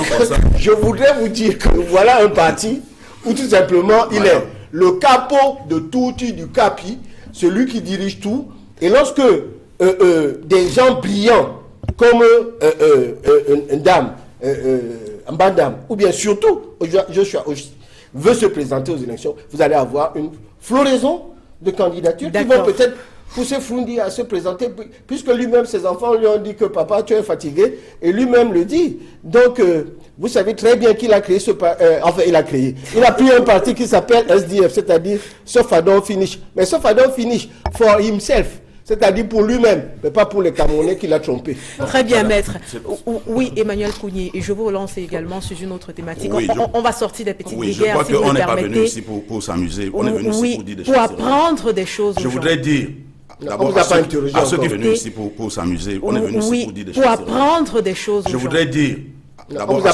je voudrais vous dire que voilà un parti où tout simplement il est le capot de tout du capi, celui qui dirige tout. Et lorsque des gens brillants comme une dame, Mbadam, ou bien surtout Joshua veut se présenter aux élections, vous allez avoir une floraison de candidatures qui vont peut-être pousser Phoundie à se présenter, puisque lui-même, ses enfants lui ont dit que papa, tu es fatigué, et lui-même le dit. Donc, vous savez très bien qu'il a créé il a pris un parti qui s'appelle SDF, c'est-à-dire Sofadon Finish. Mais Sofadon Finish for himself, c'est-à-dire pour lui-même, mais pas pour les Camerounais qu'il a trompés. Très bien, maître. Oui, Emmanuel Kougny, et je vous relance également sur une autre thématique. Oui, on va sortir des petites guerres, si vous me permettez. Je crois qu'on n'est pas venu ici pour s'amuser, on est venu ici pour dire des choses. Pour apprendre des choses. Je voudrais dire, d'abord, à ceux qui sont venus ici pour s'amuser, on est venu ici pour dire des choses. Pour apprendre des choses. Je voudrais dire, d'abord, à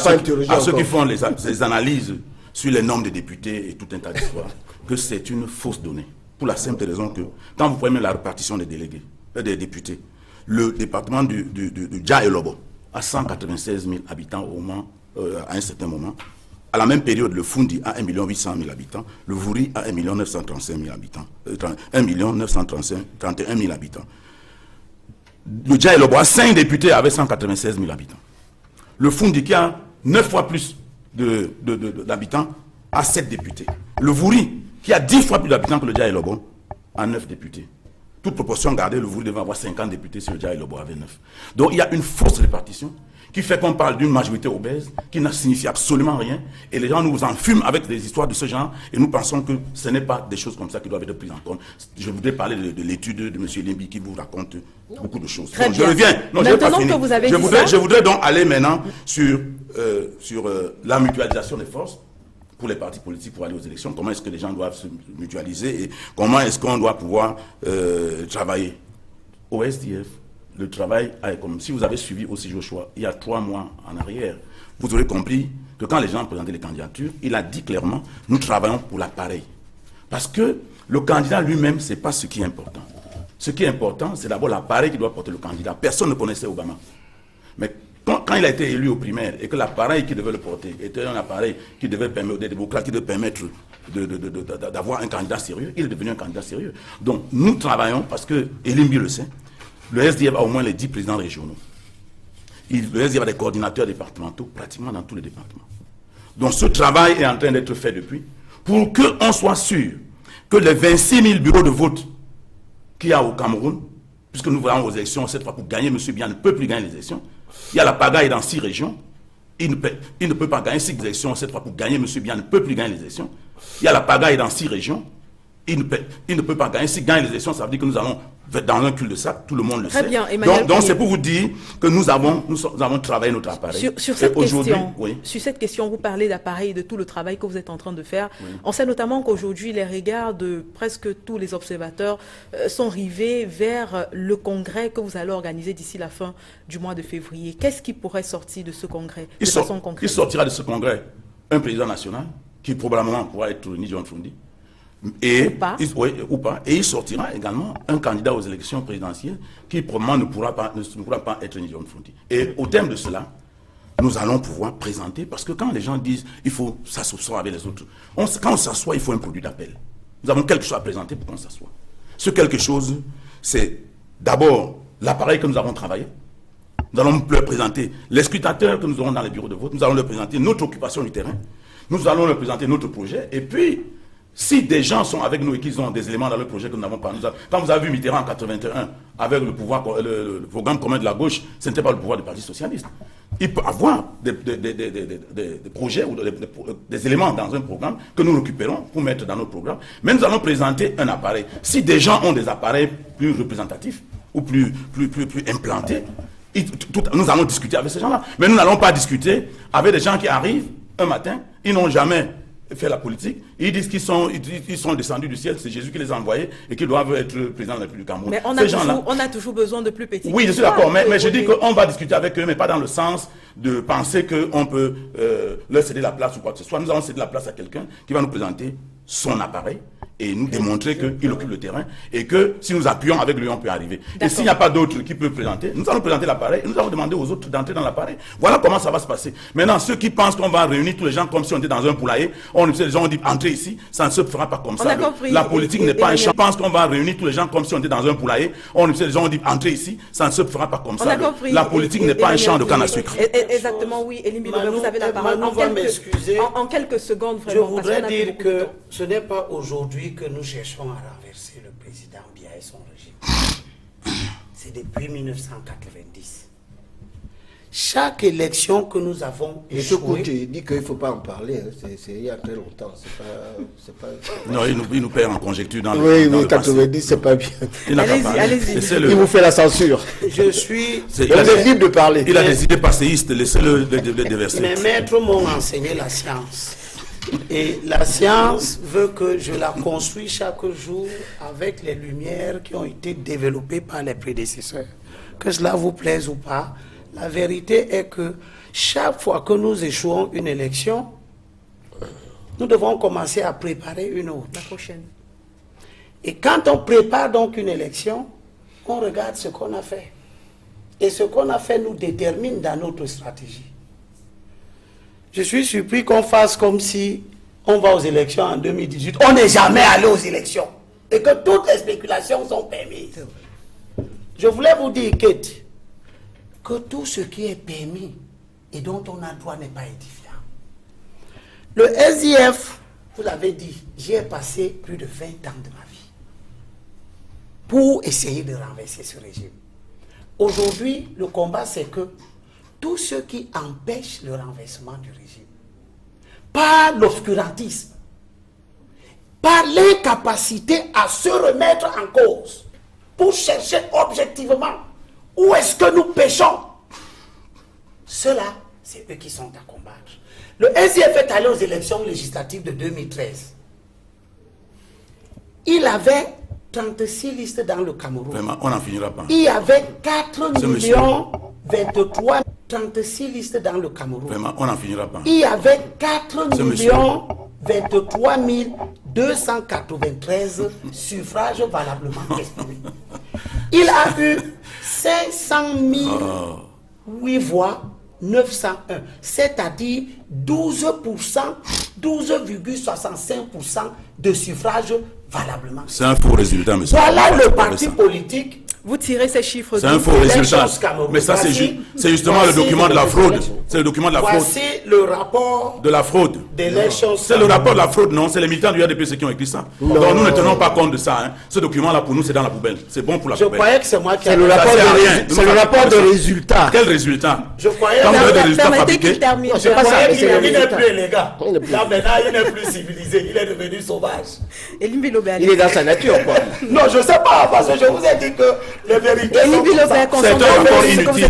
ceux qui font les analyses sur les nombres de députés et tout un tas d'histoires, que c'est une fausse donnée. Pour la simple raison que, quand vous prenez la répartition des délégués, des députés, le département de Dja et Lobo a 196 000 habitants au moment, à un certain moment. À la même période, le Phoundie a 1 800 000 habitants, le Vouri a 1 935 000 habitants, 1 931 000 habitants. Le Dja et Lobo a 5 députés avec 196 000 habitants. Le Phoundie, qui a 9 fois plus d'habitants, a 7 députés. Le Vouri, qui a 10 fois plus d'habitants que le Dja et Lobo, a 9 députés. toute proportion gardée, le vous devez avoir 50 députés sur Dja et le Bois 29. Donc il y a une fausse répartition qui fait qu'on parle d'une majorité obèse qui ne signifie absolument rien. Et les gens nous en fument avec des histoires de ce genre et nous pensons que ce n'est pas des choses comme ça qui doivent être prises en compte. Je voudrais parler de l'étude de M. Limbi qui vous raconte beaucoup de choses. Très Donc, bien. je reviens. Non, Maintenant que vous avez dit ça, je voudrais donc aller maintenant sur la mutualisation des forces pour les partis politiques pour aller aux élections. Comment est-ce que les gens doivent se mutualiser et comment est-ce qu'on doit pouvoir travailler au SDF. Le travail, comme si vous avez suivi aussi Joshua, il y a 3 mois en arrière, vous aurez compris que quand les gens présentaient les candidatures, il a dit clairement, nous travaillons pour l'appareil. Parce que le candidat lui-même, ce n'est pas ce qui est important. Ce qui est important, c'est d'abord l'appareil qui doit porter le candidat. Personne ne connaissait Obama. Mais quand il a été élu aux primaires et que l'appareil qui devait le porter était un appareil qui devait permettre, des démocrates qui devait permettre d'avoir un candidat sérieux, il est devenu un candidat sérieux. Donc nous travaillons parce que Elimbi le sait. Le SDF a au moins les 10 présidents régionaux. Le SDF a des coordinateurs départementaux pratiquement dans tous les départements. Donc ce travail est en train d'être fait depuis pour qu'on soit sûr que les 26 000 bureaux de vote qu'il y a au Cameroun, puisque nous voyons aux élections cette fois pour gagner, M. Biya ne peut plus gagner les élections. Il y a la pagaille dans 6 régions. Il ne peut pas gagner 6 élections cette fois pour gagner, M. Biya ne peut plus gagner les élections. Il y a la pagaille dans 6 régions. Il ne peut pas gagner. S'il gagne les élections, ça veut dire que nous allons dans un cul-de-sac, tout le monde le Très sait. bien, Emmanuel Donc c'est pour vous dire que nous avons travaillé notre appareil. Sur cette oui. question, vous parlez d'appareil, de tout le travail que vous êtes en train de faire. Oui. On sait notamment qu'aujourd'hui, les regards de presque tous les observateurs sont rivés vers le congrès que vous allez organiser d'ici la fin du mois de février. Qu'est-ce qui pourrait sortir de ce congrès de façon concrète? Il sortira de ce congrès un président national qui probablement pourra être Ni John Fundi. Ou pas. Et il sortira également un candidat aux élections présidentielles qui probablement ne pourra pas être Ni John Fundi. Et au terme de cela, nous allons pouvoir présenter, parce que quand les gens disent il faut s'asseoir avec les autres, quand on s'assoit, il faut un produit d'appel. Nous avons quelque chose à présenter pour qu'on s'assoie. Ce quelque chose, c'est d'abord l'appareil que nous avons travaillé. Nous allons leur présenter les scrutateurs que nous aurons dans les bureaux de vote. Nous allons leur présenter notre occupation du terrain. Nous allons leur présenter notre projet. Et puis, si des gens sont avec nous et qu'ils ont des éléments dans le projet que nous n'avons pas, quand vous avez vu Mitterrand en 81 avec le programme commun de la gauche, ce n'était pas le pouvoir du Parti socialiste. Il peut avoir des projets ou des éléments dans un programme que nous récupérons pour mettre dans notre programme. Mais nous allons présenter un appareil. Si des gens ont des appareils plus représentatifs ou plus implantés, nous allons discuter avec ces gens-là. Mais nous n'allons pas discuter avec des gens qui arrivent un matin, ils n'ont jamais fait la politique, ils disent qu'ils sont descendus du ciel, c'est Jésus qui les a envoyés et qu'ils doivent être présidents de la République du Cameroun. Mais on a toujours besoin de plus petits. Oui, je suis d'accord, mais je dis qu'on va discuter avec eux, mais pas dans le sens de penser qu'on peut leur céder la place ou quoi que ce soit. Nous allons céder la place à quelqu'un qui va nous présenter son appareil et nous démontrer qu'il occupe le terrain et que si nous appuyons avec lui, on peut arriver. Et s'il n'y a pas d'autres qui peuvent présenter, nous allons présenter l'appareil et nous allons demander aux autres d'entrer dans l'appareil. Voilà comment ça va se passer. Maintenant, ceux qui pensent qu'on va réunir tous les gens comme si on était dans un poulailler, les gens ont dit entrez ici, ça ne se fera pas comme ça. La politique n'est pas un champ. Je pense qu'on va réunir tous les gens comme si on était dans un poulailler, les gens ont dit entrez ici, ça ne se fera pas comme ça. La politique n'est pas un champ de canne à sucre. Exactement, oui. Elimbi, vous avez la parole. En quelques secondes, vraiment. Je voudrais dire que ce n'est pas aujourd'hui que nous cherchons à renverser le président Biya et son régime. C'est depuis 1990. Chaque élection que nous avons échoué... Il dit qu'il ne faut pas en parler, hein. C'est il y a très longtemps. Non, il nous perd en conjecture dans le 90, c'est pas bien. Allez-y. Il vous fait la censure. Il est libre de parler. Il a des idées passéistes, laissez-le déverser. Mes maîtres m'ont enseigné la science. Et la science veut que je la construis chaque jour avec les lumières qui ont été développées par les prédécesseurs. Que cela vous plaise ou pas, la vérité est que chaque fois que nous échouons une élection, nous devons commencer à préparer une autre. La prochaine. Et quand on prépare donc une élection, on regarde ce qu'on a fait. Et ce qu'on a fait nous détermine dans notre stratégie. Je suis surpris qu'on fasse comme si on va aux élections en 2018. On n'est jamais allé aux élections. Et que toutes les spéculations sont permises. Je voulais vous dire, Kate, que tout ce qui est permis et dont on a droit n'est pas édifiant. Le SDF, vous l'avez dit, j'y ai passé plus de 20 ans de ma vie. pour essayer de renverser ce régime. Aujourd'hui, le combat, c'est que tout ce qui empêche le renversement du régime, par l'obscurantisme, par l'incapacité à se remettre en cause, pour chercher objectivement où est-ce que nous péchons, ceux-là, c'est eux qui sont à combattre. Le SDF est allé aux élections législatives de 2013. Il avait 36 listes dans le Cameroun. Vraiment, on n'en finira pas. Il y avait 4 millions 23 36 listes dans le Cameroun. Vraiment, on n'en finira pas. Il y avait 4 millions 23 293 suffrages valablement exprimés. Il a eu 500 008 voix 901, c'est-à-dire 12%, 12,65% de suffrages valablement. C'est un faux résultat, monsieur. Voilà le parti politique. Vous tirez ces chiffres. C'est un faux résultat. Mais ça, c'est justement le document de la fraude. C'est le document de la fraude. Voici le rapport de la fraude. C'est le rapport de la fraude, non? C'est les militants du RDPC qui ont écrit ça. Donc nous ne tenons pas compte de ça. Hein. Ce document-là, pour nous, c'est dans la poubelle. C'est bon pour la poubelle. Je croyais que c'est moi qui C'est le rapport de résultat. Quel résultat? Je croyais Permettez qu'il termine. Je croyais qu'il n'est plus élégant. Là, maintenant, il n'est plus civilisé. Il est devenu sauvage. Il est dans sa nature, quoi. Non, je ne sais pas, parce que je vous ai dit que les vérités sont c'est un rapport inutile.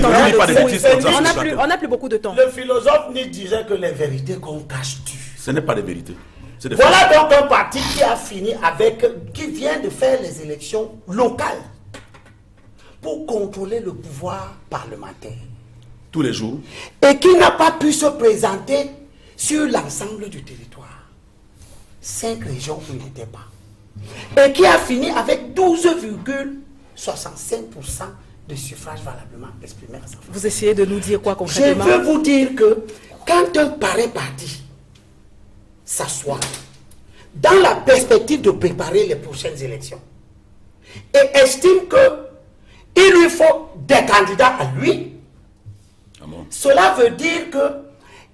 On n'a plus beaucoup de temps. Le philosophe Nietzsche disait que les vérités qu'on cache tuent. Ce n'est pas des vérités. Des voilà donc un parti qui a fini avec, qui vient de faire les élections locales pour contrôler le pouvoir parlementaire. Tous les jours. Et qui n'a pas pu se présenter sur l'ensemble du territoire. 5 régions où il n'était pas. Et qui a fini avec 12,65% de suffrages valablement exprimés. Vous essayez de nous dire quoi concrètement? Je veux vous dire que quand un pareil parti s'assoit dans la perspective de préparer les prochaines élections et estime qu'il lui faut des candidats à lui, cela veut dire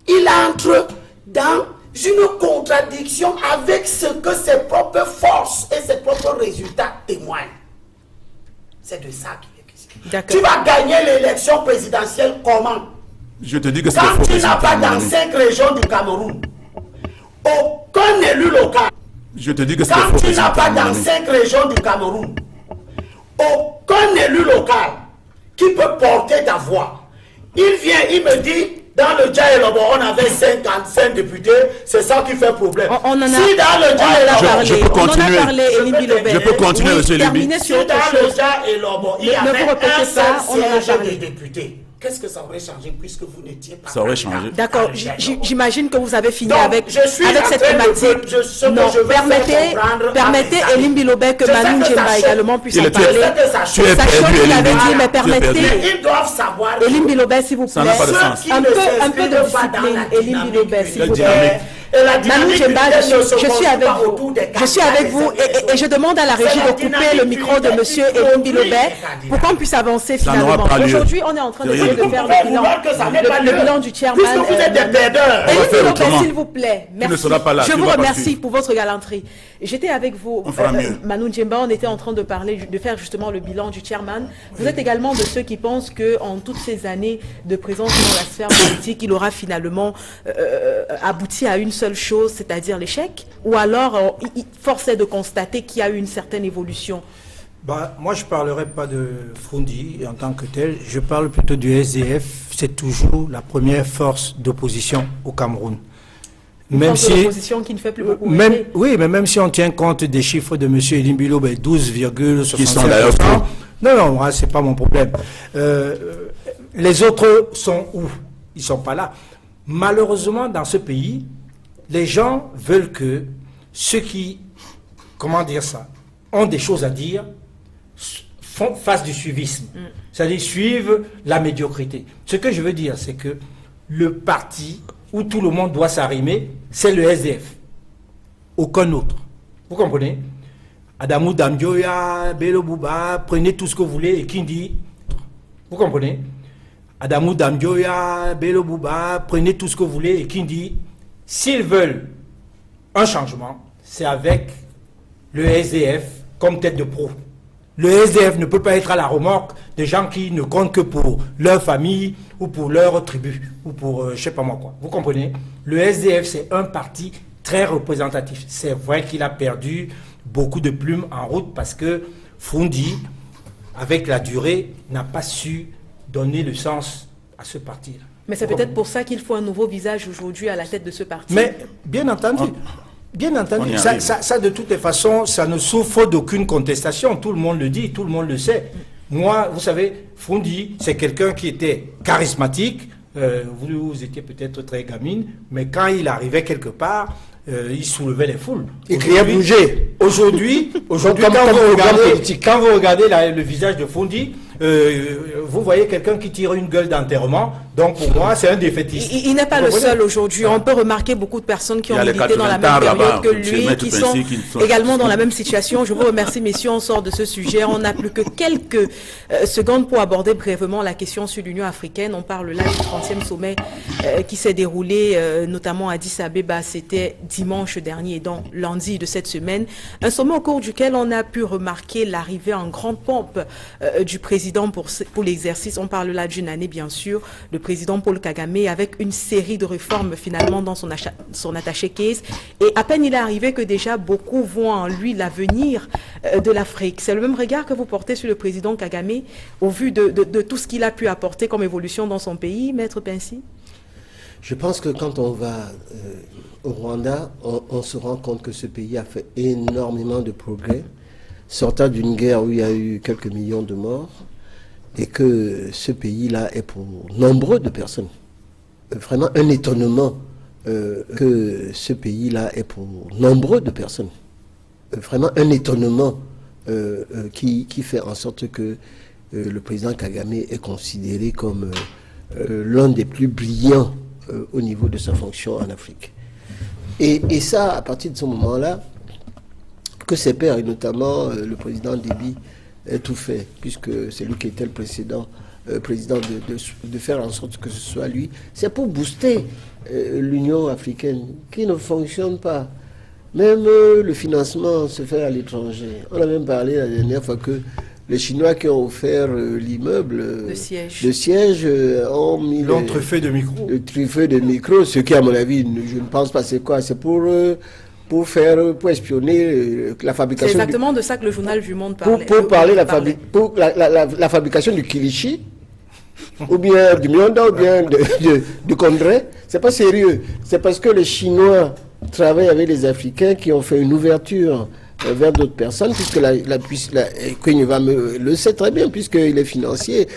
qu'il entre dans une contradiction avec ce que ses propres forces et ses propres résultats témoignent. C'est de ça qu'il est question. Tu vas gagner l'élection présidentielle comment? Je te dis que c'est quand tu n'as pas dans 5 régions du Cameroun aucun élu local. Je te dis que c'est quand tu n'as pas dans 5 régions du Cameroun aucun élu local qui peut porter ta voix. Il vient, il me dit, dans le Djaïlobo, on avait 55 députés, c'est ça qui fait problème. On en a, si dans le Djaïlobo, je peux continuer. Je peux continuer, monsieur Libi. Si dans le Djaïlobo, il y avait un seul siège de députés, qu'est-ce que ça aurait changé puisque vous n'étiez pas? Ça aurait changé. D'accord, j'imagine que vous avez fini donc, avec cette thématique. Non, permettez Elim Bilobé que Manu Djemba également puisse en parler. Tu es perdu, qu'il avait dit, mais permettez ils doivent savoir. Elim Bilobé, s'il vous plaît. Ça n'a pas de sens. Un peu de discipline, Elim Bilobé, s'il vous plaît. Manu Djemba, je suis avec vous et je demande à la régie de couper le micro de monsieur Elim Bilobé pour qu'on puisse avancer finalement. Aujourd'hui, on est en train de faire le bilan du chairman. Puisque vous êtes des perdeurs. Elim Bilobé, s'il vous plaît. Merci. Je vous remercie suivre. pour votre galanterie. J'étais avec vous, Manu Djemba, on était en train de parler, de faire justement le bilan du chairman. Vous êtes également de ceux qui pensent qu'en toutes ces années de présence dans la sphère politique, il aura finalement abouti à une seule chose, c'est-à-dire l'échec, ou alors force est de constater qu'il y a eu une certaine évolution? Moi, je ne parlerai pas de Froundi en tant que tel, je parle plutôt du SDF. C'est toujours la première force d'opposition au Cameroun. Même si l'opposition qui ne fait plus beaucoup. Oui, mais même si on tient compte des chiffres de M. Elim Bilobé, 12,65%. Qui sont d'ailleurs faux. Non, c'est pas mon problème. Les autres sont où? Ils ne sont pas là. Malheureusement, dans ce pays, les gens veulent que ceux qui, ont des choses à dire, fassent du suivisme. C'est-à-dire suivent la médiocrité. Ce que je veux dire, c'est que le parti où tout le monde doit s'arrimer, c'est le SDF. Aucun autre. Vous comprenez? Adamou Damdioya, Bello Bouba, prenez tout ce que vous voulez et Kindi. Vous comprenez? Adamou Damdioya, Bello Bouba, prenez tout ce que vous voulez et Kindi. S'ils veulent un changement, c'est avec le SDF comme tête de proue. Le SDF ne peut pas être à la remorque des gens qui ne comptent que pour leur famille ou pour leur tribu ou pour je ne sais pas moi quoi. Vous comprenez? Le SDF, c'est un parti très représentatif. C'est vrai qu'il a perdu beaucoup de plumes en route parce que Froundi, avec la durée, n'a pas su donner le sens à ce parti-là. Mais c'est peut-être pour ça qu'il faut un nouveau visage aujourd'hui à la tête de ce parti. Mais bien entendu, ça de toutes les façons, ça ne souffre d'aucune contestation. Tout le monde le dit, tout le monde le sait. Moi, vous savez, Froundi, c'est quelqu'un qui était charismatique. Vous étiez peut-être très gamine, mais quand il arrivait quelque part, il soulevait les foules. Il criait bouger. Aujourd'hui, quand vous regardez le visage de Froundi, vous voyez quelqu'un qui tire une gueule d'enterrement. Donc pour moi, c'est un défaitiste. Il n'est pas le seul aujourd'hui. On peut remarquer beaucoup de personnes qui ont milité dans la même période que lui, qui sont également dans la même situation. Je vous remercie, messieurs. On sort de ce sujet. On n'a plus que quelques secondes pour aborder brièvement la question sur l'Union africaine. On parle là du 30e sommet qui s'est déroulé notamment à Addis Abeba. C'était dimanche dernier, donc lundi de cette semaine. Un sommet au cours duquel on a pu remarquer l'arrivée en grande pompe du président pour l'exercice. On parle là d'une année, bien sûr. Le président Paul Kagame avec une série de réformes finalement dans son attaché case. Et à peine il est arrivé que déjà beaucoup voient en lui l'avenir de l'Afrique. C'est le même regard que vous portez sur le président Kagame au vu de tout ce qu'il a pu apporter comme évolution dans son pays, Maître Pensy? Je pense que quand on va au Rwanda, on se rend compte que ce pays a fait énormément de progrès, sortant d'une guerre où il y a eu quelques millions de morts, et que ce pays-là est pour nombre de personnes. Vraiment un étonnement que ce pays-là est pour nombre de personnes. Vraiment un étonnement qui fait en sorte que le président Kagame est considéré comme l'un des plus brillants au niveau de sa fonction en Afrique. Et ça, à partir de ce moment-là, que ses pairs, et notamment le président Déby, ait tout fait, puisque c'est lui qui était le précédent président, de faire en sorte que ce soit lui, c'est pour booster l'Union africaine, qui ne fonctionne pas. Même le financement se fait à l'étranger. On a même parlé la dernière fois que les Chinois qui ont offert l'immeuble, le siège ont mis... L'ont truffé de micros. Le truffé de micros, ce qui, à mon avis, je ne pense pas, c'est quoi? C'est pour espionner la fabrication... C'est exactement de ça que le journal du Monde parlait. Pour parler la fabrication du kilichi, ou bien du mionda, ou bien du condré. C'est pas sérieux. C'est parce que les Chinois travaillent avec les Africains qui ont fait une ouverture vers d'autres personnes, puisque Kwenyeva le sait très bien, puisqu'il est financier.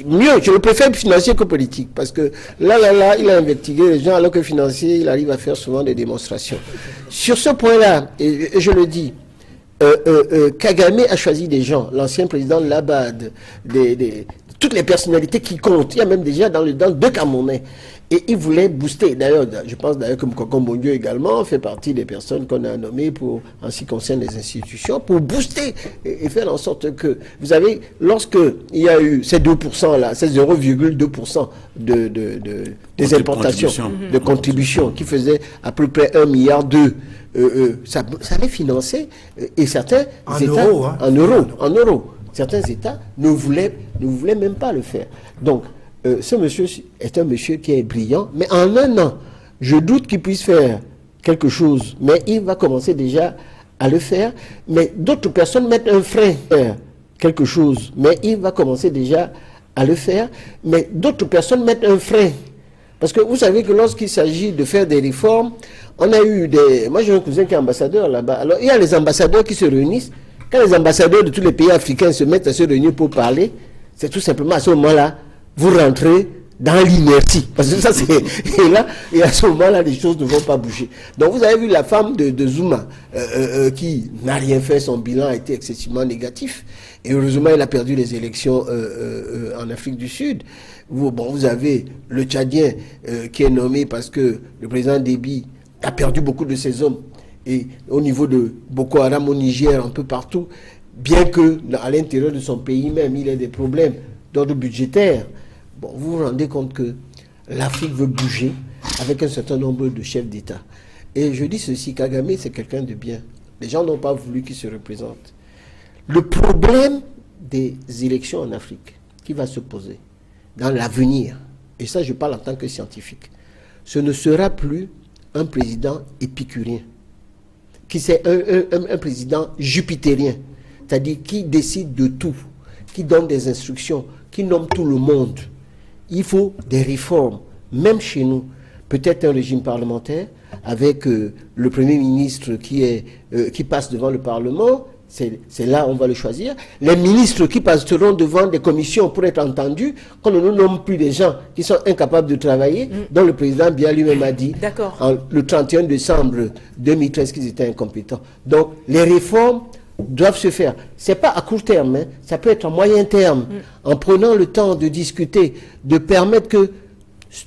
Mieux, je le préfère financier que politique, parce que là, il a investigué les gens, alors que financier, il arrive à faire souvent des démonstrations. Sur ce point-là, et je le dis, Kagame a choisi des gens, l'ancien président Labad, toutes les personnalités qui comptent. Il y a même déjà dans deux Camerounais. Et il voulait booster. D'ailleurs, je pense d'ailleurs que Mkoko Mbondio également fait partie des personnes qu'on a nommées en ce qui concerne les institutions, pour booster et faire en sorte que, vous savez, lorsque il y a eu ces 2% là, ces 0,2% des importations, de contributions, qui faisaient à peu près 1,2 milliard, ça allait financer, et certains États, en euros. Certains États ne voulaient même pas le faire. Donc, ce monsieur est un monsieur qui est brillant, mais en un an, je doute qu'il puisse faire quelque chose, mais il va commencer déjà à le faire, mais d'autres personnes mettent un frein à quelque chose, mais il va commencer déjà à le faire, mais d'autres personnes mettent un frein. Parce que vous savez que lorsqu'il s'agit de faire des réformes, on a eu moi j'ai un cousin qui est ambassadeur là-bas, alors il y a les ambassadeurs qui se réunissent. Quand les ambassadeurs de tous les pays africains se mettent à se réunir pour parler, c'est tout simplement à ce moment-là, vous rentrez dans l'inertie. Parce que ça, c'est... Et là, et à ce moment-là, les choses ne vont pas bouger. Donc, vous avez vu la femme de Zuma, qui n'a rien fait, son bilan a été excessivement négatif. Et heureusement, elle a perdu les élections en Afrique du Sud. Vous avez le Tchadien qui est nommé parce que le président Déby a perdu beaucoup de ses hommes. Et au niveau de Boko Haram au Niger, un peu partout, bien que à l'intérieur de son pays même, il ait des problèmes d'ordre budgétaire. Bon, vous vous rendez compte que l'Afrique veut bouger avec un certain nombre de chefs d'État. Et je dis ceci, Kagame, c'est quelqu'un de bien. Les gens n'ont pas voulu qu'il se représente. Le problème des élections en Afrique qui va se poser dans l'avenir, et ça je parle en tant que scientifique, ce ne sera plus un président épicurien, qui c'est un président jupitérien, c'est-à-dire qui décide de tout, qui donne des instructions, qui nomme tout le monde. Il faut des réformes, même chez nous. Peut-être un régime parlementaire avec le Premier ministre qui passe devant le Parlement, c'est là on va le choisir. Les ministres qui passeront devant des commissions pour être entendus, qu'on ne nous nomme plus des gens qui sont incapables de travailler, dont le président Biya lui-même a dit le 31 décembre 2013 qu'ils étaient incompétents. Donc les réformes doivent se faire. Ce n'est pas à court terme, hein, ça peut être à moyen terme, en prenant le temps de discuter, de permettre que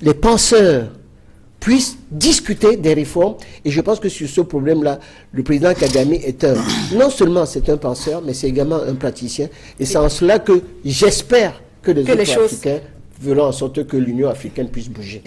les penseurs puissent discuter des réformes. Et je pense que sur ce problème-là, le président Kagame est non seulement c'est un penseur, mais c'est également un praticien. Et c'est en cela que j'espère que les autres Africains feront en sorte que l'Union africaine puisse bouger.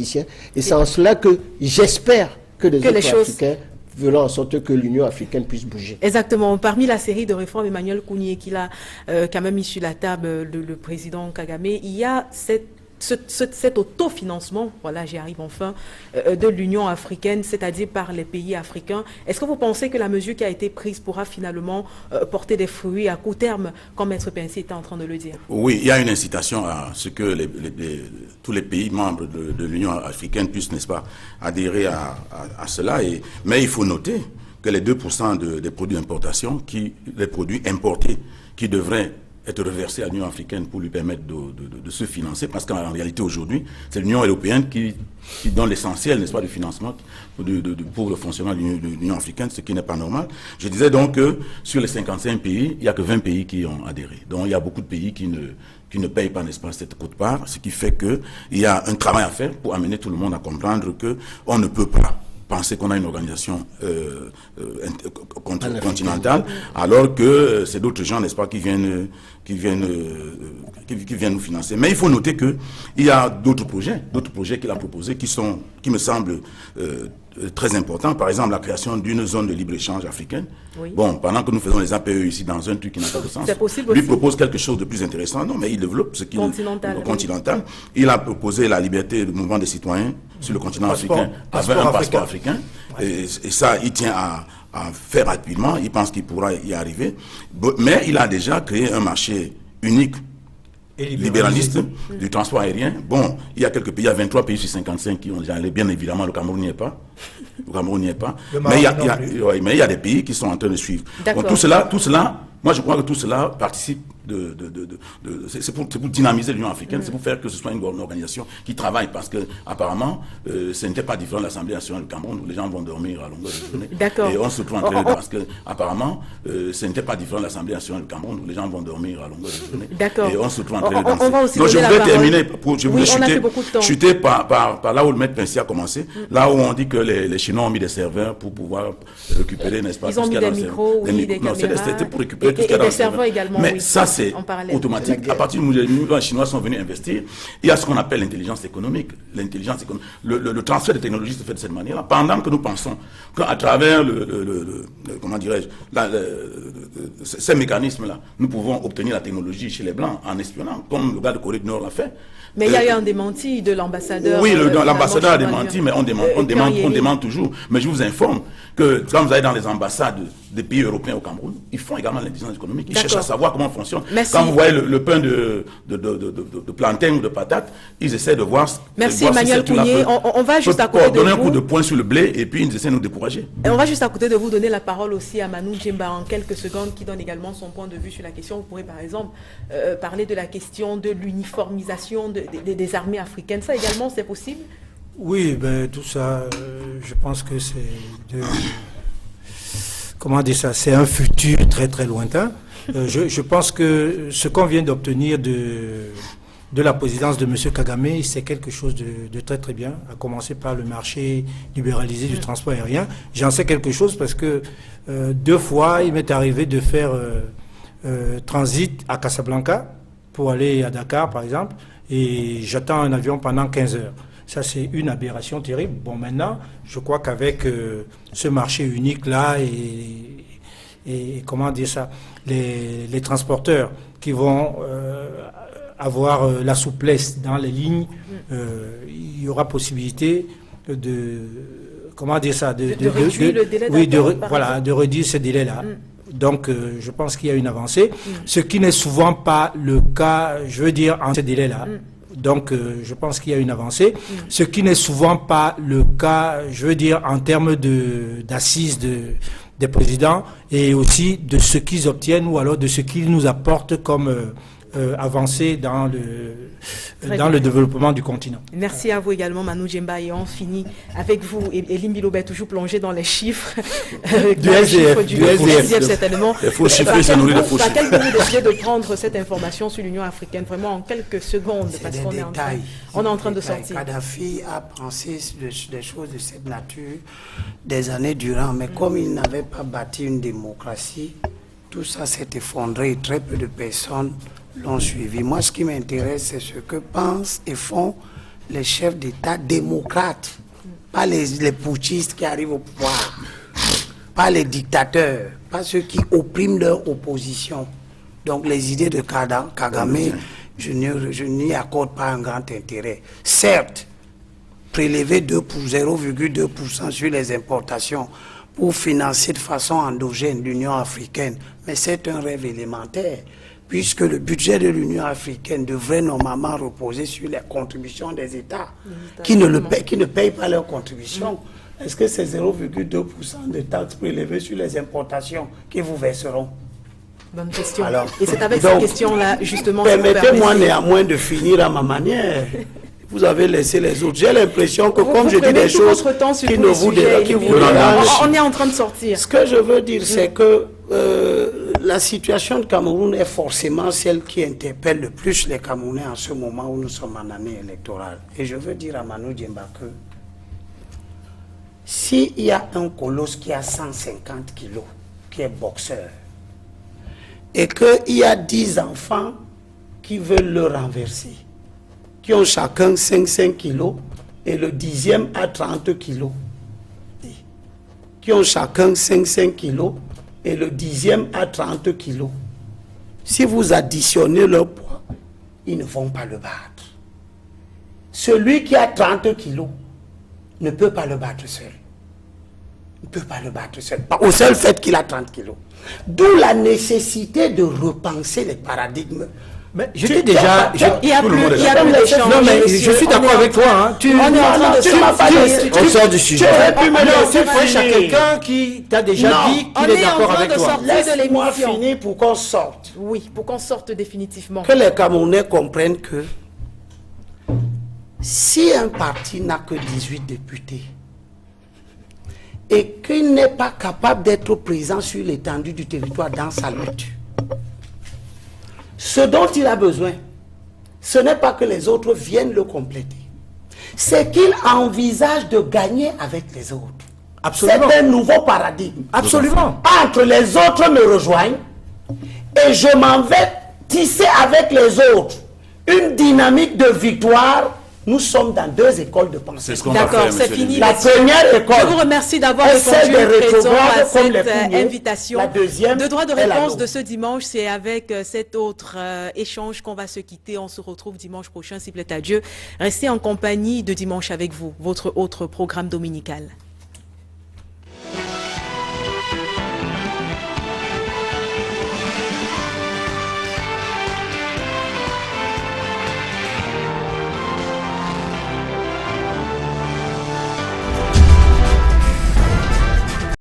Et c'est en cela que j'espère que les autres Africains feront en sorte que l'Union africaine puisse bouger. Exactement. Parmi la série de réformes, Emmanuel Kounié, qu'il a quand même mis sur la table, le président Kagame, il y a cet autofinancement, voilà, j'y arrive enfin, de l'Union africaine, c'est-à-dire par les pays africains. Est-ce que vous pensez que la mesure qui a été prise pourra finalement porter des fruits à court terme, comme Maître Pensy était en train de le dire? Oui, il y a une incitation à ce que tous les pays membres de l'Union africaine puissent, n'est-ce pas, adhérer à cela. Mais il faut noter que les 2% des produits d'importation, les produits importés, qui devraient être reversé à l'Union africaine pour lui permettre de se financer, parce qu'en réalité aujourd'hui, c'est l'Union européenne qui donne l'essentiel, n'est-ce pas, du financement pour le fonctionnement de l'Union africaine, ce qui n'est pas normal. Je disais donc que sur les 55 pays, il n'y a que 20 pays qui ont adhéré. Donc il y a beaucoup de pays qui ne payent pas, n'est-ce pas, cette quote-part, ce qui fait qu'il y a un travail à faire pour amener tout le monde à comprendre qu'on ne peut pas penser qu'on a une organisation continentale, alors que c'est d'autres gens, n'est-ce pas, qui viennent nous financer. Mais il faut noter que il y a d'autres projets qu'il a proposés qui me semblent très importants. Par exemple, la création d'une zone de libre-échange africaine. Oui. Bon, pendant que nous faisons les APE ici dans un truc qui n'a pas de sens, lui propose quelque chose de plus intéressant. Non, mais il développe ce qu'il continental. Il a proposé la liberté de mouvement des citoyens sur le continent africain avec un passeport africain. Et ça, il tient à faire rapidement. Il pense qu'il pourra y arriver. Mais il a déjà créé un marché unique libéraliste du transport aérien. Bon, il y a quelques pays, il y a 23 pays sur 55 qui ont déjà allé, bien évidemment, le Cameroun n'y est pas. Mais il y a des pays qui sont en train de suivre. Bon, tout cela, moi je crois que tout cela participe c'est pour dynamiser l'Union africaine, c'est pour faire que ce soit une organisation qui travaille, parce que apparemment ce n'était pas différent de l'Assemblée nationale du Cameroun où les gens vont dormir à longueur de journée. Et on se trouve en train de parce que apparemment ce n'était pas différent de l'Assemblée nationale du Cameroun où les gens vont dormir à longueur de journée. Et on se trouve en train de danser. Donc je voulais terminer, je voulais chuter par là où le maître Pensy a commencé, là où on dit que les Chinois ont mis des serveurs pour pouvoir récupérer, n'est-ce pas, ils ont mis des micros, des caméras, c'était pour récupérer tout ce qu'il y a dans le serveur également. Mais ça c'est automatique. À partir du moment où les Chinois sont venus investir, il y a ce qu'on appelle l'intelligence économique. Le transfert de technologie se fait de cette manière-là. Pendant que nous pensons qu'à travers comment dirais-je, ces mécanismes-là, nous pouvons obtenir la technologie chez les Blancs en espionnant, comme le gars de Corée du Nord l'a fait. Mais il y a eu un démenti de l'ambassadeur. Oui, l'ambassadeur a démenti, mais on demande toujours. Mais je vous informe que quand vous allez dans les ambassades des pays européens au Cameroun, ils font également l'intelligence économique. Ils cherchent à savoir comment fonctionne. Merci. Quand vous voyez le pain de plantain ou de patate, ils essaient de voir. Merci Emmanuel Kounié. On va juste à côté de vous. Donner un coup de poing sur le blé et puis ils essaient de nous décourager. Et on va juste à côté de vous donner la parole aussi à Manu Djemba en quelques secondes, qui donne également son point de vue sur la question. Vous pourrez par exemple parler de la question de l'uniformisation des armées africaines. Ça également, c'est possible? Oui, ben, tout ça, je pense que c'est comment dire ça, c'est un futur très très lointain. Je pense que ce qu'on vient d'obtenir de la présidence de M. Kagame, c'est quelque chose de très très bien, à commencer par le marché libéralisé du transport aérien. J'en sais quelque chose parce que 2 fois, il m'est arrivé de faire transit à Casablanca pour aller à Dakar, par exemple, et j'attends un avion pendant 15 heures. Ça, c'est une aberration terrible. Bon, maintenant, je crois qu'avec ce marché unique-là comment dire ça, les transporteurs qui vont avoir la souplesse dans les lignes, il y aura possibilité de comment dire ça, de réduire le délai d'attente, de réduire ce délai-là. Donc, je pense qu'il y a une avancée, ce qui n'est souvent pas le cas, je veux dire, en ce délai-là. Donc, je pense qu'il y a une avancée, ce qui n'est souvent pas le cas, je veux dire, en termes d'assises des présidents et aussi de ce qu'ils obtiennent ou alors de ce qu'ils nous apportent comme avancée dans le développement du continent. Merci à vous également, Manu Djemba, et on finit avec vous, et Elim Bilobet, toujours plongé dans les chiffres du SDF, certainement. Il faut chiffrer, ça nourrit les faux chiffres. Par quel moment vous décidez de prendre cette information sur l'Union africaine, vraiment en quelques secondes, parce qu'on est en train de sortir. Kadhafi a pensé des choses de cette nature des années durant, mais comme il n'avait pas bâti une démocratie, tout ça s'est effondré et très peu de personnes l'ont suivi. Moi, ce qui m'intéresse, c'est ce que pensent et font les chefs d'État démocrates, pas les putschistes qui arrivent au pouvoir, pas les dictateurs, pas ceux qui oppriment leur opposition. Donc les idées de Kagame, je n'y accorde pas un grand intérêt. Certes, prélever 0,2% sur les importations pour financer de façon endogène l'Union africaine, mais c'est un rêve élémentaire, puisque le budget de l'Union africaine devrait normalement reposer sur les contributions des États qui ne payent pas leurs contributions. Est-ce que c'est 0,2% de taxes prélevées sur les importations qui vous verseront? Bonne question. Alors, et c'est avec cette question-là, justement... Permettez-moi néanmoins de finir à ma manière. Vous avez laissé les autres. J'ai l'impression que comme je dis des choses qui ne vous dérangent. On est en train de sortir. Ce que je veux dire, c'est que la situation de Cameroun est forcément celle qui interpelle le plus les Camerounais en ce moment où nous sommes en année électorale. Et je veux dire à Manu Djemba que s'il y a un colosse qui a 150 kilos, qui est boxeur, et qu'il y a 10 enfants qui veulent le renverser, qui ont chacun 5 kilos, et le 10e a 30 kilos, qui ont chacun 5 kilos, et le 10e a 30 kilos. Si vous additionnez leur poids, ils ne vont pas le battre. Celui qui a 30 kilos ne peut pas le battre seul. Il ne peut pas le battre seul, au seul fait qu'il a 30 kilos. D'où la nécessité de repenser les paradigmes. Mais je dis déjà, il y a plus d'échanges. Non, mais je suis d'accord avec toi. Hein. On sort du sujet. Tu prêches à quelqu'un qui t'a déjà dit qu'il est d'accord avec toi. Laisse-moi finir pour qu'on sorte. Oui, pour qu'on sorte définitivement. Que les Camerounais comprennent que si un parti n'a que 18 députés et qu'il n'est pas capable d'être présent sur l'étendue du territoire dans sa lutte, ce dont il a besoin, ce n'est pas que les autres viennent le compléter. C'est qu'il envisage de gagner avec les autres. Absolument. C'est un nouveau paradigme. Absolument. Entre les autres me rejoignent et je m'en vais tisser avec les autres une dynamique de victoire. Nous sommes dans 2 écoles de pensée. C'est ce qu'on va faire, D'accord, c'est fini. La première école. Je vous remercie d'avoir répondu présent à cette invitation. La deuxième, le droit de réponse de ce dimanche, c'est avec cet autre échange qu'on va se quitter. On se retrouve dimanche prochain, s'il plaît à Dieu. Restez en compagnie de Dimanche avec vous, votre autre programme dominical.